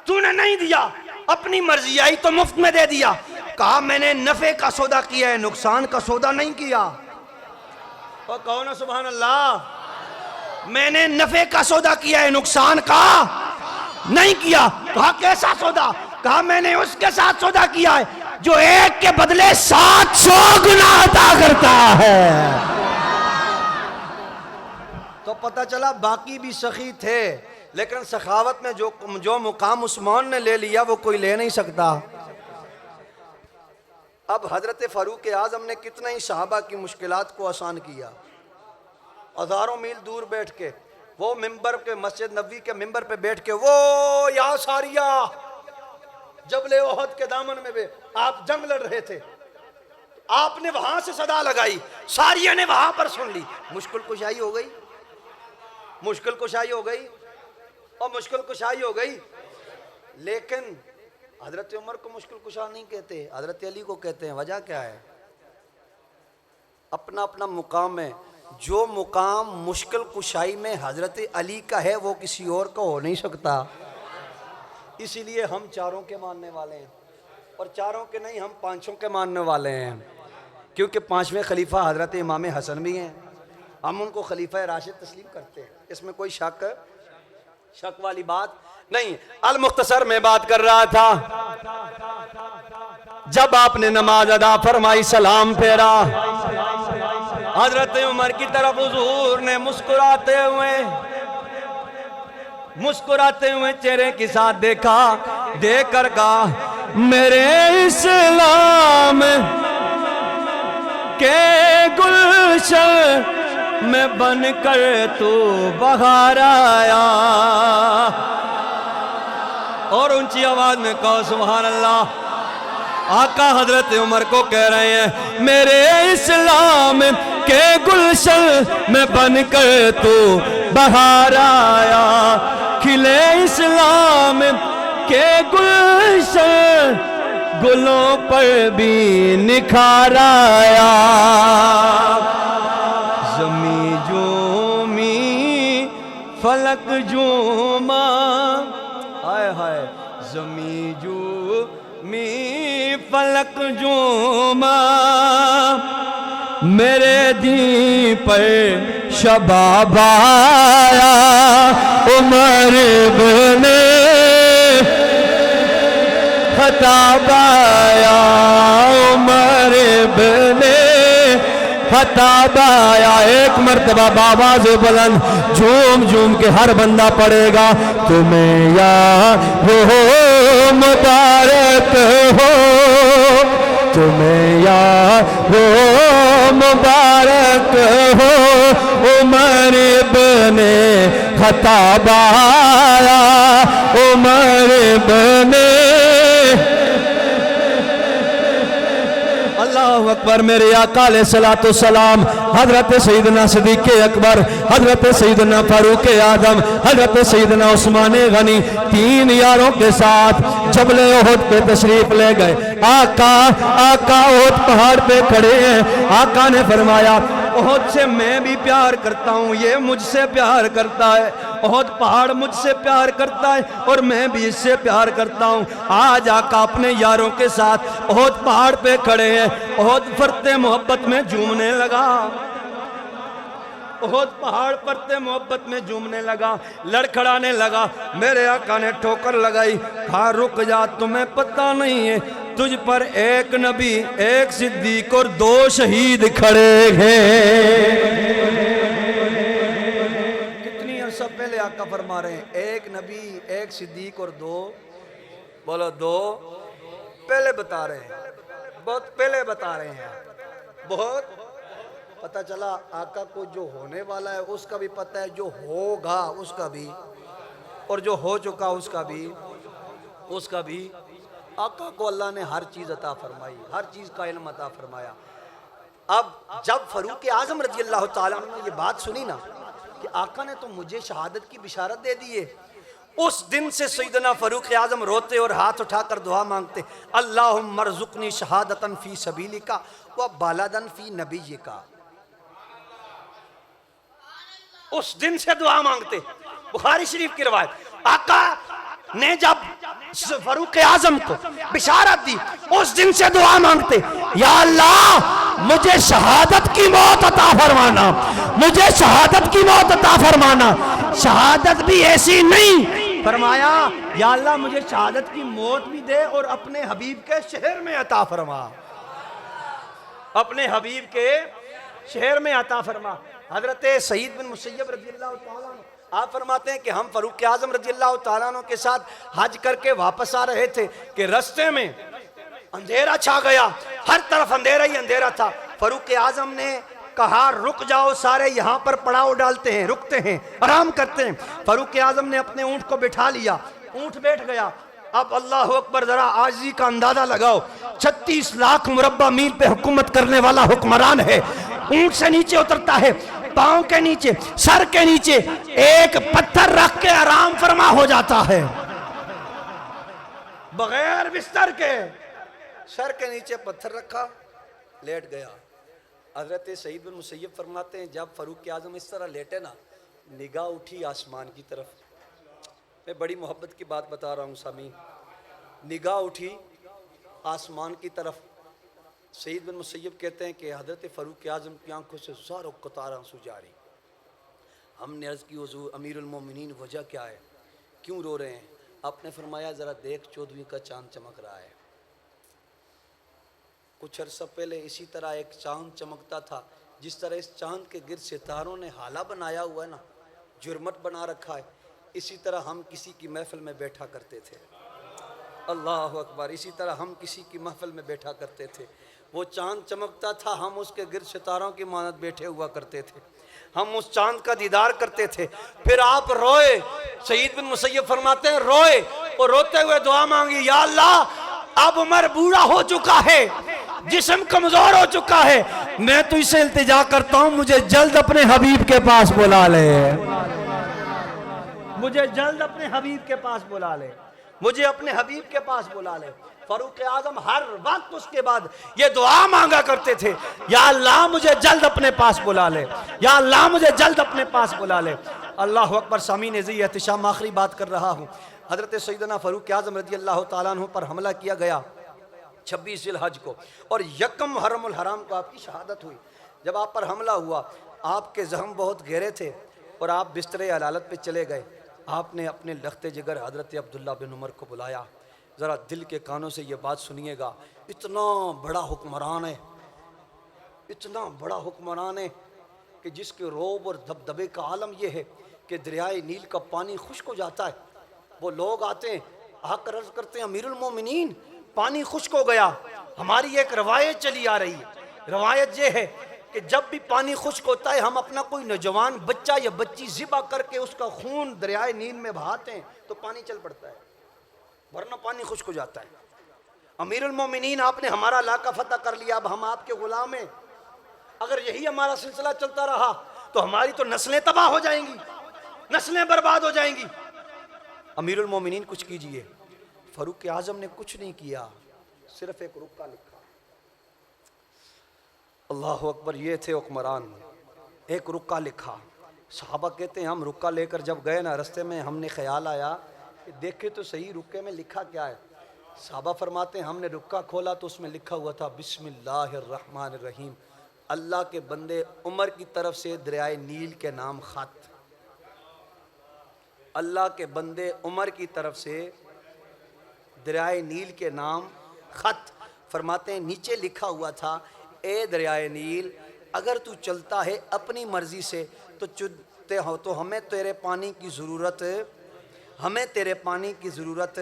تو نے نہیں دیا. اپنی مرضی آئی تو مفت میں دے دیا. کہا میں نے نفع کا سودا کیا ہے، نقصان کا سودا نہیں کیا. اور کہو نا سبحان اللہ. میں نے نفع کا سودا کیا ہے، نقصان کا نہیں کیا. کہا کیسا سودا؟ کہا میں نے اس کے ساتھ سودا کیا ہے جو 1 کے بدلے 700 گنا عطا کرتا ہے. تو پتہ چلا باقی بھی سخی تھے، لیکن سخاوت میں جو مقام عثمان نے لے لیا وہ کوئی لے نہیں سکتا. اب حضرت فاروق اعظم نے کتنے ہی صحابہ کی مشکلات کو آسان کیا. ہزاروں میل دور بیٹھ کے وہ ممبر کے مسجد نبوی کے ممبر پہ بیٹھ کے وہ یا ساریہ جبل احد کے دامن میں بھی آپ جنگ لڑ رہے تھے، آپ نے وہاں سے صدا لگائی، ساریہ نے وہاں پر سن لی. مشکل کشائی ہو گئی، مشکل کشائی ہو گئی اور مشکل کشائی ہو گئی. لیکن حضرت عمر کو مشکل کشا نہیں کہتے، حضرت علی کو کہتے ہیں. وجہ کیا ہے؟ اپنا اپنا مقام ہے. جو مقام مشکل کشائی میں حضرت علی کا ہے وہ کسی اور کا ہو نہیں سکتا. اسی لیے ہم 4 کے ماننے والے ہیں، اور 4 کے نہیں، ہم 5 کے ماننے والے ہیں. کیونکہ 5ویں خلیفہ حضرت امام حسن بھی ہیں. ہم ان کو خلیفہ راشد تسلیم کرتے ہیں، اس میں کوئی شک والی بات نہیں. المختصر میں بات کر رہا تھا، جب آپ نے نماز ادا فرمائی، سلام پھیرا، حضرت عمر کی طرف حضور نے مسکراتے ہوئے چہرے کے ساتھ دیکھا، دیکھ کر کہا میرے اسلام کے گلشن میں بن کر تو بہار آیا. اور اونچی آواز میں کہو سبحان اللہ. آقا حضرت عمر کو کہہ رہے ہیں میرے اسلام کے گلشن میں بن کر تو بہار آیا. کھلے اسلام کے گلشن گلوں پر بھی نکھار آیا. زمیں جومی فلک جوما، ہائے ہائے، زمیں جومی فلک جوما، میرے دین پر شباب آیا. عمر بن خطاب آیا، عمر بن خطاب آیا. ایک مرتبہ بآواز بلند جھوم جھوم کے ہر بندہ پڑھے گا تمہیں یا ہو مبارک ہو، تمہیں یا ہو مبارک ہو. عمر بن خطاب آیا، عمر بن اللہ اکبر. میرے آقا علیہ الصلوۃ والسلام حضرت سیدنا صدیق اکبر، حضرت سیدنا فاروق اعظم، حضرت سیدنا عثمان غنی 3 یاروں کے ساتھ جبل احد پہ تشریف لے گئے. آقا احد پہاڑ پہ کھڑے ہیں. آقا نے فرمایا احد سے میں بھی پیار کرتا ہوں، یہ مجھ سے پیار کرتا ہے. احد پہاڑ مجھ سے پیار کرتا ہے اور میں بھی اس سے پیار کرتا ہوں. آج آقا اپنے یاروں کے ساتھ احد پہاڑ پہ کھڑے ہیں. احد فرتے محبت میں جھومنے لگا، احد پہاڑ پرتے محبت میں جھومنے لگا، لڑکھڑانے لگا. میرے آقا نے ٹھوکر لگائی، کہا رک جا، تمہیں پتہ نہیں ہے تجھ پر 1 نبی، 1 صدیق اور 2 شہید کھڑے ہیں. کتنی عرصہ پہلے آقا فرما رہے ہیں 1 نبی، 1 صدیق اور 2، بولو 2 پہلے بتا رہے ہیں، بہت پہلے بتا رہے ہیں. بہت پتہ چلا آقا کو جو ہونے والا ہے اس کا بھی پتہ ہے، جو ہوگا اس کا بھی، اور جو ہو چکا اس کا بھی. اس کا بھی آقا کو اللہ نے ہر چیز عطا فرمائی، ہر چیز کا علم عطا فرمایا۔ اب جب فاروق اعظم رضی اللہ تعالیٰ عنہ نے یہ بات سنی نا کہ آقا نے تو مجھے شہادت کی بشارت دے دی ہے، اس دن سے سیدنا فاروق اعظم روتے اور ہاتھ اٹھا کر دعا مانگتے، اللہم ارزقنی شہادتا فی سبیلک و بلدن فی نبیک۔ اس دن سے دعا مانگتے، بخاری شریف کی روایت، آقا نے جب فاروق اعظم کو بشارت دی اس دن سے دعا مانگتے، یا اللہ مجھے شہادت کی موت عطا فرمانا، مجھے شہادت کی موت عطا فرمانا، شہادت بھی ایسی نہیں، فرمایا یا اللہ مجھے شہادت کی موت بھی دے اور اپنے حبیب کے شہر میں عطا فرما، اپنے حبیب کے شہر میں عطا فرما۔ حضرت سعید بن مسیب رضی اللہ تعالیٰ عنہ آپ فرماتے ہیں کہ ہم فاروق اعظم رضی اللہ تعالیٰ عنہ کے ساتھ حج کر کے واپس آ رہے تھے کہ رستے میں اندھیرا چھا گیا، ہر طرف اندھیرا ہی اندھیرا تھا۔ فاروق اعظم نے کہا رک جاؤ سارے، یہاں پر پڑاؤ ڈالتے ہیں، رکتے ہیں، آرام کرتے ہیں۔ فاروق اعظم نے اپنے اونٹ کو بٹھا لیا، اونٹ بیٹھ گیا۔ اب اللہ اکبر، ذرا عاجزی کا اندازہ لگاؤ، 36 لاکھ مربع میل پہ حکومت کرنے والا حکمران ہے، اونٹ سے نیچے اترتا ہے، پاؤں کے نیچے، سر کے نیچے ایک پتھر رکھ کے آرام فرما ہو جاتا ہے، بغیر بستر کے سر کے نیچے پتھر رکھا، لیٹ گیا۔ حضرت سعید بن مسیب فرماتے ہیں جب فاروق اعظم اس طرح لیٹے نا، نگاہ اٹھی آسمان کی طرف، میں بڑی محبت کی بات بتا رہا ہوں سامعین، نگاہ اٹھی آسمان کی طرف۔ سعید بن مسیب کہتے ہیں کہ حضرت فاروق اعظم کی آنکھوں سے زاروں قطار آنسو جاری۔ ہم نے عرض کی حضور امیر المومنین وجہ کیا ہے، کیوں رو رہے ہیں؟ آپ نے فرمایا ذرا دیکھ 14ویں کا چاند چمک رہا ہے۔ کچھ عرصہ پہلے اسی طرح ایک چاند چمکتا تھا، جس طرح اس چاند کے گرد ستاروں نے حالہ بنایا ہوا ہے نا، جرمٹ بنا رکھا ہے، اسی طرح ہم کسی کی محفل میں بیٹھا کرتے تھے۔ اللہ اکبر، اسی طرح ہم کسی کی محفل میں بیٹھا کرتے تھے، وہ چاند چمکتا تھا، ہم اس کے گرد ستاروں کی مانند بیٹھے ہوا کرتے تھے، ہم اس چاند کا دیدار کرتے تھے۔ پھر آپ روئے، سعید بن مسیب فرماتے ہیں روئے اور روتے ہوئے دعا مانگی، یا اللہ اب عمر بوڑھا ہو چکا ہے، جسم کمزور ہو چکا ہے، میں تو اسے التجا کرتا ہوں مجھے جلد اپنے حبیب کے پاس بلا لے، مجھے جلد اپنے حبیب کے پاس بلا لے، مجھے اپنے حبیب کے پاس بلا لے۔ فاروق اعظم ہر وقت اس کے بعد یہ دعا مانگا کرتے تھے، یا اللہ مجھے جلد اپنے پاس بلا لے، یا اللہ مجھے جلد اپنے پاس بلا لے۔ اللہ اکبر، سامعین عزیز احتشام، آخری بات کر رہا ہوں۔ حضرت سیدنا فاروق اعظم رضی اللہ تعالیٰ عنہ پر حملہ کیا گیا 26 ذی الحج کو، اور یکم حرم الحرام کو آپ کی شہادت ہوئی۔ جب آپ پر حملہ ہوا، آپ کے زخم بہت گہرے تھے اور آپ بستر عدالت پہ چلے گئے۔ آپ نے اپنے لخت جگر حضرت عبداللہ بن عمر کو بلایا، ذرا دل کے کانوں سے یہ بات سنیے گا، اتنا بڑا حکمران ہے، اتنا بڑا حکمران ہے کہ جس کے روب اور دبدبے کا عالم یہ ہے کہ دریائے نیل کا پانی خشک ہو جاتا ہے، وہ لوگ آتے ہیں آ کر عرض کرتے ہیں امیر المومنین پانی خشک ہو گیا۔ ہماری ایک روایت چلی آ رہی ہے، روایت یہ ہے کہ جب بھی پانی خشک ہوتا ہے ہم اپنا کوئی نوجوان بچہ یا بچی ذبح کر کے اس کا خون دریائے نیل میں بہاتے ہیں تو پانی چل پڑتا ہے، ورنہ پانی خشک ہو جاتا ہے۔ امیر المومنین آپ نے ہمارا علاقہ فتح کر لیا، اب ہم آپ کے غلام ہیں، اگر یہی ہمارا سلسلہ چلتا رہا تو ہماری تو نسلیں تباہ ہو جائیں گی، نسلیں برباد ہو جائیں گی، امیر المومنین کچھ کیجئے۔ فاروق اعظم نے کچھ نہیں کیا، صرف ایک رکا لکھا۔ اللہ اکبر، یہ تھے حکمران، ایک رکا لکھا۔ صحابہ کہتے ہیں ہم رکا لے کر جب گئے نا، رستے میں ہم نے خیال آیا کہ دیکھے تو صحیح رکے میں لکھا کیا ہے۔ صحابہ فرماتے ہیں ہم نے رکا کھولا تو اس میں لکھا ہوا تھا بسم اللہ الرحمن الرحیم، اللہ کے بندے عمر کی طرف سے دریائے نیل کے نام خط، اللہ کے بندے عمر کی طرف سے دریائے نیل کے نام خط۔ فرماتے ہیں نیچے لکھا ہوا تھا اے دریائے نیل، اگر تو چلتا ہے اپنی مرضی سے تو ہمیں تیرے پانی کی ضرورت، ہمیں تیرے پانی کی ضرورت،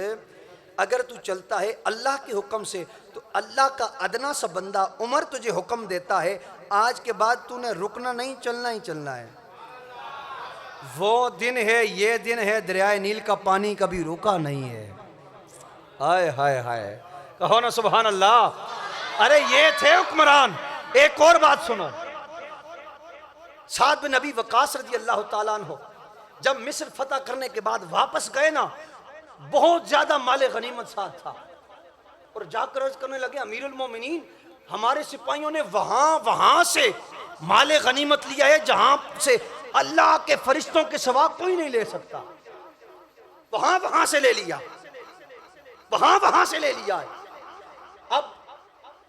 اگر تو چلتا ہے اللہ کے حکم سے تو اللہ کا ادنا سا بندہ عمر تجھے حکم دیتا ہے آج کے بعد تو نے رکنا نہیں، چلنا ہی چلنا ہے۔ وہ دن ہے، یہ دن ہے، دریائے نیل کا پانی کبھی رکا نہیں ہے۔ ہائے ہائے ہائے، کہو نا سبحان اللہ۔ ارے یہ تھے حکمران۔ ایک اور بات سنو، سعد بن ابی وقاص رضی اللہ تعالیٰ عنہ جب مصر فتح کرنے کے بعد واپس گئے نا، بہت زیادہ مال غنیمت ساتھ تھا، اور جا کر عرض کرنے لگے امیر المومنین ہمارے سپاہیوں نے وہاں سے مال غنیمت لیا ہے جہاں سے اللہ کے فرشتوں کے سوا کوئی نہیں لے سکتا، وہاں سے لے لیا، وہاں سے لے لیا ہے۔ اب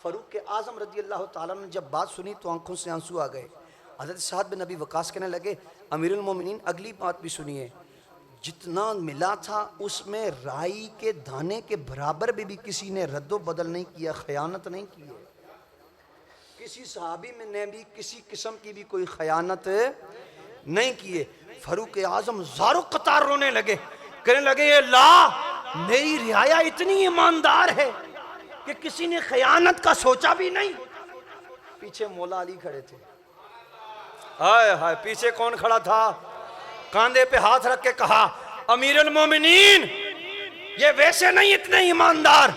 فاروق اعظم رضی اللہ تعالیٰ نے جب بات سنی تو آنکھوں سے آنسو آ گئے۔ حضرت سعد بن ابی وقاص کہنے لگے امیر المومنین اگلی بات بھی سنیے، جتنا ملا تھا اس میں رائی کے دانے کے برابر بھی کسی نے رد و بدل نہیں کیا، خیانت نہیں کی ہے، کسی صحابی میں نے بھی کسی قسم کی بھی کوئی خیانت نہیں کی ہے۔ فاروق اعظم زارو قطار رونے لگے، کہنے لگے اے اللہ، میری رعایا اتنی ایماندار ہے کہ کسی نے خیانت کا سوچا بھی نہیں۔ پیچھے مولا علی کھڑے تھے، ہائے ہائے، پیچھے کون کھڑا تھا؟ کاندھے پہ ہاتھ رکھ کے کہا امیر المومنین یہ ویسے نہیں اتنے ایماندار،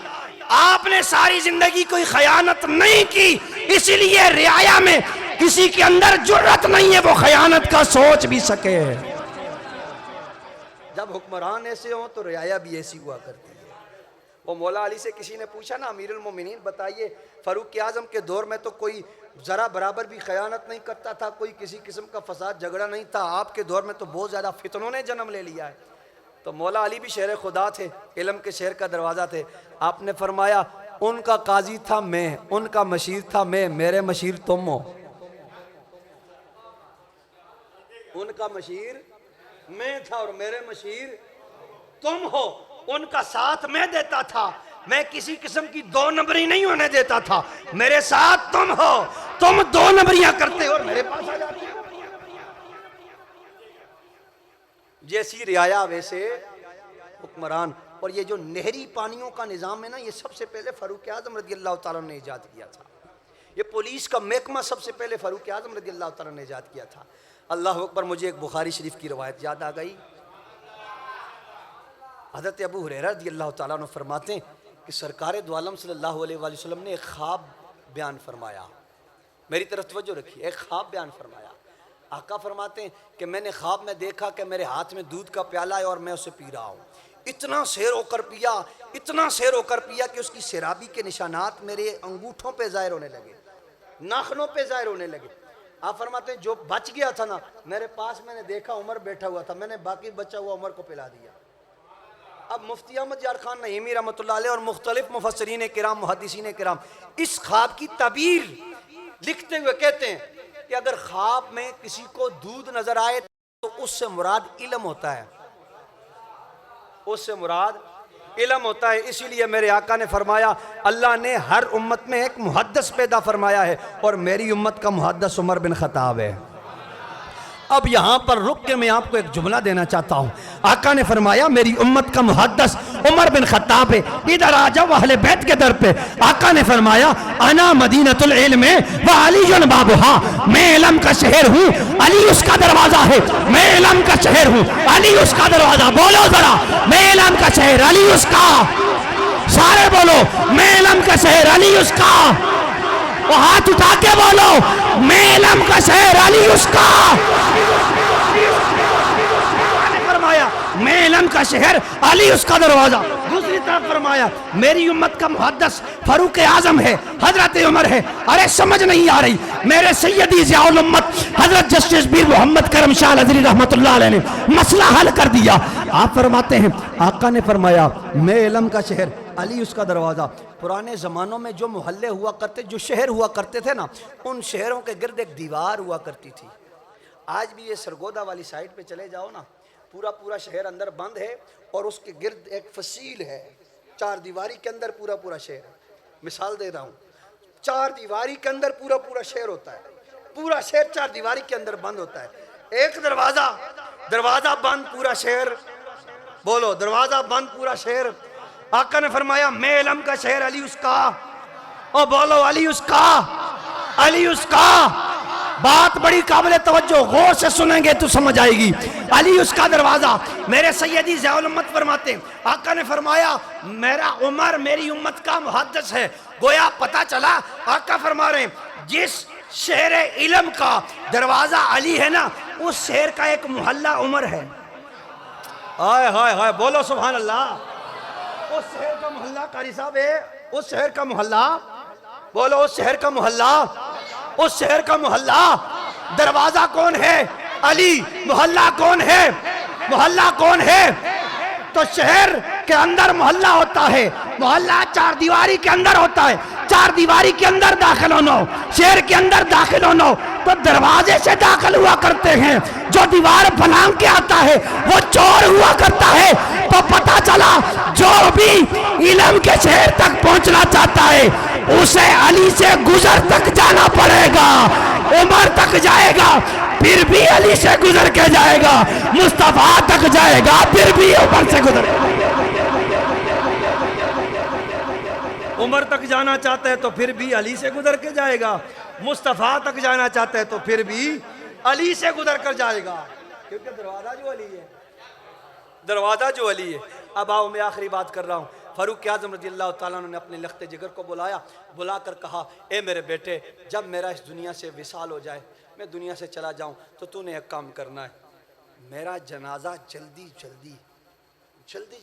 آپ نے ساری زندگی کوئی خیانت نہیں کی، اسی لیے رعایا میں کسی کے اندر جرت نہیں ہے وہ خیانت کا سوچ بھی سکے۔ جب حکمران ایسے ہوں تو رعایا بھی ایسی ہوا کرتی ہے۔ وہ مولا علی سے کسی نے پوچھا نا امیر المومنین بتائیے فاروق اعظم کے دور میں تو کوئی ذرا برابر بھی خیانت نہیں کرتا تھا، کوئی کسی قسم کا فساد جھگڑا نہیں تھا، آپ کے دور میں تو بہت زیادہ فتنوں نے جنم لے لیا ہے۔ تو مولا علی بھی شہر خدا تھے، علم کے شہر کا دروازہ تھے، آپ نے فرمایا ان کا قاضی تھا میں، ان کا مشیر تھا میں، میرے مشیر تم ہو۔ ان کا مشیر میں تھا اور میرے مشیر تم ہو، ان کا ساتھ میں دیتا تھا، میں کسی قسم کی دو نمبری نہیں ہونے دیتا تھا، میرے ساتھ تم ہو، تم دو نمبریاں کرتے ہو اور میرے پاس آ جاتے ہو۔ جیسی رعایا ویسے حکمران۔ اور یہ جو نہری پانیوں کا نظام ہے نا، یہ سب سے پہلے فاروق اعظم رضی اللہ تعالیٰ نے ایجاد کیا تھا۔ یہ پولیس کا محکمہ سب سے پہلے فاروق اعظم رضی اللہ تعالیٰ نے ایجاد کیا تھا۔ اللہ اکبر، مجھے ایک بخاری شریف کی روایت یاد آ گئی۔ حضرت ابو ہریرہ رضی اللہ تعالیٰ عنہ فرماتے ہیں کہ سرکار دو عالم صلی اللہ علیہ وآلہ وسلم نے ایک خواب بیان فرمایا، میری طرف توجہ رکھیے، ایک خواب بیان فرمایا۔ آقا فرماتے ہیں کہ میں نے خواب میں دیکھا کہ میرے ہاتھ میں دودھ کا پیالہ ہے اور میں اسے پی رہا ہوں، اتنا سیر ہو کر پیا، اتنا سیر ہو کر پیا کہ اس کی سیرابی کے نشانات میرے انگوٹھوں پہ ظاہر ہونے لگے، ناخنوں پہ ظاہر ہونے لگے۔ آپ فرماتے ہیں جو بچ گیا تھا نا، میرے پاس میں نے دیکھا عمر بیٹھا ہوا تھا، میں نے باقی بچا ہوا عمر کو پلا دیا۔ اب مفتی احمد یار خان نعیمی رحمۃ اللہ علیہ اور مختلف مفسرین کرام محدثین کرام اس خواب کی تعبیر لکھتے ہوئے کہتے ہیں کہ اگر خواب میں کسی کو دودھ نظر آئے تو اس سے مراد علم ہوتا ہے، اس سے مراد علم ہوتا ہے۔ اسی لیے میرے آقا نے فرمایا اللہ نے ہر امت میں ایک محدث پیدا فرمایا ہے اور میری امت کا محدث عمر بن خطاب ہے۔ اب یہاں پر رک کے میں آپ کو ایک جملہ دینا چاہتا ہوں۔ آقا نے فرمایا میری امت کا محدث عمر بن خطاب ہے، ادھر آ جاؤ اہل بیت کے در پہ۔ آقا نے فرمایا انا مدینۃ العلم وعلی بابها، میں علم کا شہر ہوں، علی اس کا دروازہ ہے، میں علم کا شہر ہوں، علی اس کا دروازہ۔ بولو ذرا، میں علم کا شہر، علی اس کا۔ سارے بولو، میں علم کا شہر، علی اس کا۔ وہ ہاتھ اٹھا کے بولو، میں علم کا شہر، علی اس کا۔ فرمایا میں علم کا شہر، علی اس کا دروازہ۔ دوسری طرف فرمایا میری امت کا محدث فاروق اعظم ہے، حضرت عمر ہے۔ ارے سمجھ نہیں آ رہی، میرے سیدی ضیاء الامت حضرت جسٹس بیر محمد کرم شاہ الازہری رحمۃ اللہ علیہ نے مسئلہ حل کر دیا۔ آپ فرماتے ہیں آقا نے فرمایا میں علم کا شہر، علی اس کا دروازہ۔ پرانے زمانوں میں جو محلے ہوا کرتے، جو شہر ہوا کرتے تھے نا، ان شہروں کے گرد ایک دیوار ہوا کرتی تھی۔ آج بھی یہ سرگودا والی سائٹ پہ چلے جاؤ نا، پورا شہر اندر بند ہے اور اس کے گرد ایک فصیل ہے، چار دیواری کے اندر پورا شہر ہے۔ مثال دے رہا ہوں، چار دیواری کے اندر پورا شہر ہوتا ہے، پورا شہر چار دیواری کے اندر بند ہوتا ہے۔ ایک دروازہ بند، پورا شہر۔ بولو، دروازہ بند، پورا شہر۔ آقا نے فرمایا میں علم کا شہر، علی اس کا۔ او بولو، علی اس کا، علی اس کا۔ بات بڑی قابل توجہ، غور سے سنیں گے تو سمجھ آئے گی۔ علی اس کا دروازہ، میرے سیدی ضیاء الامت فرماتے ہیں، آقا نے فرمایا میرا عمر میری امت کا محدث ہے۔ گویا پتا چلا، آقا فرما رہے ہیں جس شہر علم کا دروازہ علی ہے نا، اس شہر کا ایک محلہ عمر ہے۔ ہائے ہائے ہائے، بولو سبحان اللہ۔ اس شہر کا محلہ قاری صاحب ہے، اس شہر کا محلہ، بولو اس شہر کا محلہ، اس شہر کا محلہ، دروازہ کون ہے؟ علی۔ محلہ کون ہے؟ محلہ کون ہے؟ تو شہر کے اندر محلہ ہوتا ہے، محلہ چار دیواری کے اندر ہوتا ہے، چار دیواری کے اندر داخل ہونا ہو، شہر کے اندر داخل ہونا ہو تو دروازے سے داخل ہوا کرتے ہیں۔ جو دیوار پھلانگ کے آتا ہے وہ چور ہوا کرتا ہے۔ تو پتا چلا جو بھی علم کے شہر تک پہنچنا چاہتا ہے اسے علی سے گزر تک جانا پڑے گا، عمر تک جائے گا پھر بھی علی سے گزر کے جائے گا، مصطفیٰ تک جائے گا پھر بھی عمر سے گزر کے جائے گا۔ عمر تک جانا چاہتا ہے تو پھر بھی علی سے گزر کے جائے گا، مصطفیٰ تک جانا چاہتا ہے تو پھر بھی علی سے گزر کر جائے گا، کیونکہ دروازہ جو علی ہے، دروازہ جو علی ہے۔ اب آؤ میں آخری بات کر رہا ہوں۔ فاروق اعظم رضی اللہ تعالیٰ عنہ نے اپنے لخت جگر کو بلا کر کہا، اے میرے بیٹے، جب میرا اس دنیا سے وصال ہو جائے، میں دنیا سے چلا جاؤں تو تو نے ایک کام کرنا ہے، میرا جنازہ جلدی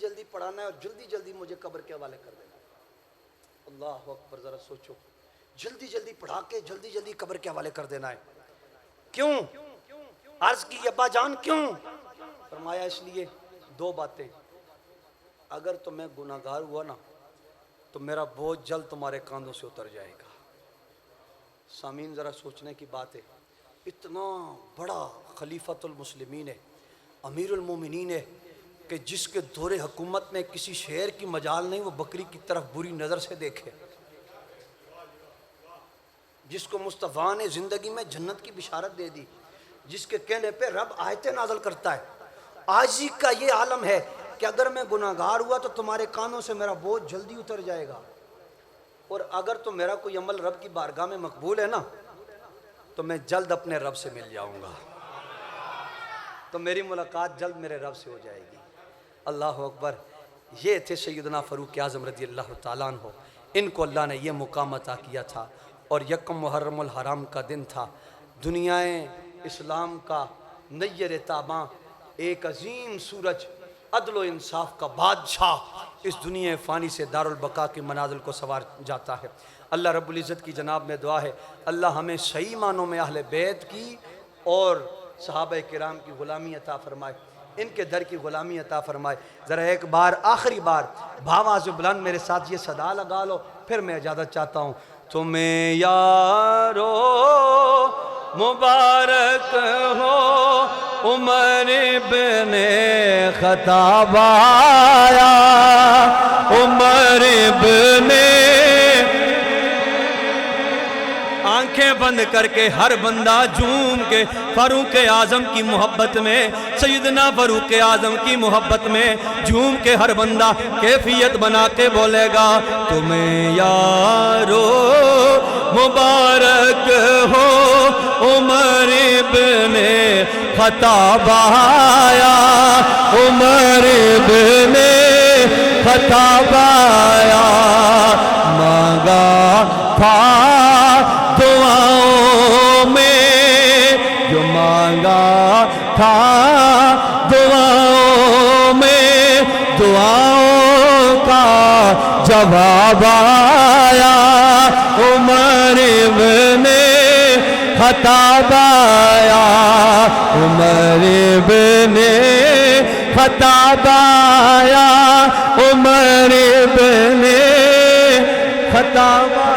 جلدی پڑھانا ہے اور جلدی مجھے قبر کے حوالے کر دینا۔ اللہ اکبر، ذرا سوچو، جلدی پڑھا کے جلدی قبر کے حوالے کر دینا ہے۔ کیوں؟ عرض کی ابا جان کیوں؟ فرمایا اس لیے دو باتیں، اگر تو میں گناہگار ہوا نا تو میرا بوجھ جلد تمہارے کاندھوں سے اتر جائے گا۔ سامعین ذرا سوچنے کی بات ہے، اتنا بڑا خلیفۃ المسلمین ہے، امیر المومنین ہے کہ جس کے دور حکومت میں کسی شہر کی مجال نہیں وہ بکری کی طرف بری نظر سے دیکھے، جس کو مصطفیٰ نے زندگی میں جنت کی بشارت دے دی، جس کے کہنے پہ رب آیتیں نازل کرتا ہے۔ عاجزی کا یہ عالم ہے کہ اگر میں گناہگار ہوا تو تمہارے کانوں سے میرا بوجھ جلدی اتر جائے گا، اور اگر تو میرا کوئی عمل رب کی بارگاہ میں مقبول ہے نا تو میں جلد اپنے رب سے مل جاؤں گا، تو میری ملاقات جلد میرے رب سے ہو جائے گی۔ اللہ اکبر۔ یہ تھے سیدنا فاروق اعظم رضی اللہ تعالیٰ عنہ، ان کو اللہ نے یہ مقام عطا کیا تھا، اور یکم محرم الحرام کا دن تھا، دنیا اسلام کا نیر تاباں، ایک عظیم سورج، عدل و انصاف کا بادشاہ اس دنیا فانی سے دارالبقا کی منازل کو سوار جاتا ہے۔ اللہ رب العزت کی جناب میں دعا ہے اللہ ہمیں صحیح معنوں میں اہل بیت کی اور صحابہ کرام کی غلامی عطا فرمائے، ان کے در کی غلامی عطا فرمائے۔ ذرا ایک بار آخری بار بھاواز بلند میرے ساتھ یہ صدا لگا لو، پھر میں اجازت چاہتا ہوں۔ تمہیں یارو مبارک ہو عمر ابن خطاب آیا، عمر ابن، آنکھیں بند کر کے ہر بندہ جھوم کے فاروق اعظم کی محبت میں، سیدنا فاروق اعظم کی محبت میں جھوم کے ہر بندہ کیفیت بنا کے بولے گا، تمہیں یارو مبارک ہو عمر ابن خطاب آیا، عمر ابن خطاب آیا، مانگا تھا دعاؤں میں، جو مانگا تھا دعاؤں میں، دعاؤں کا جواب آیا، عمر ابن خطاب آیا، عمر ابن خطاب آیا، عمر ابن خطاب آیا۔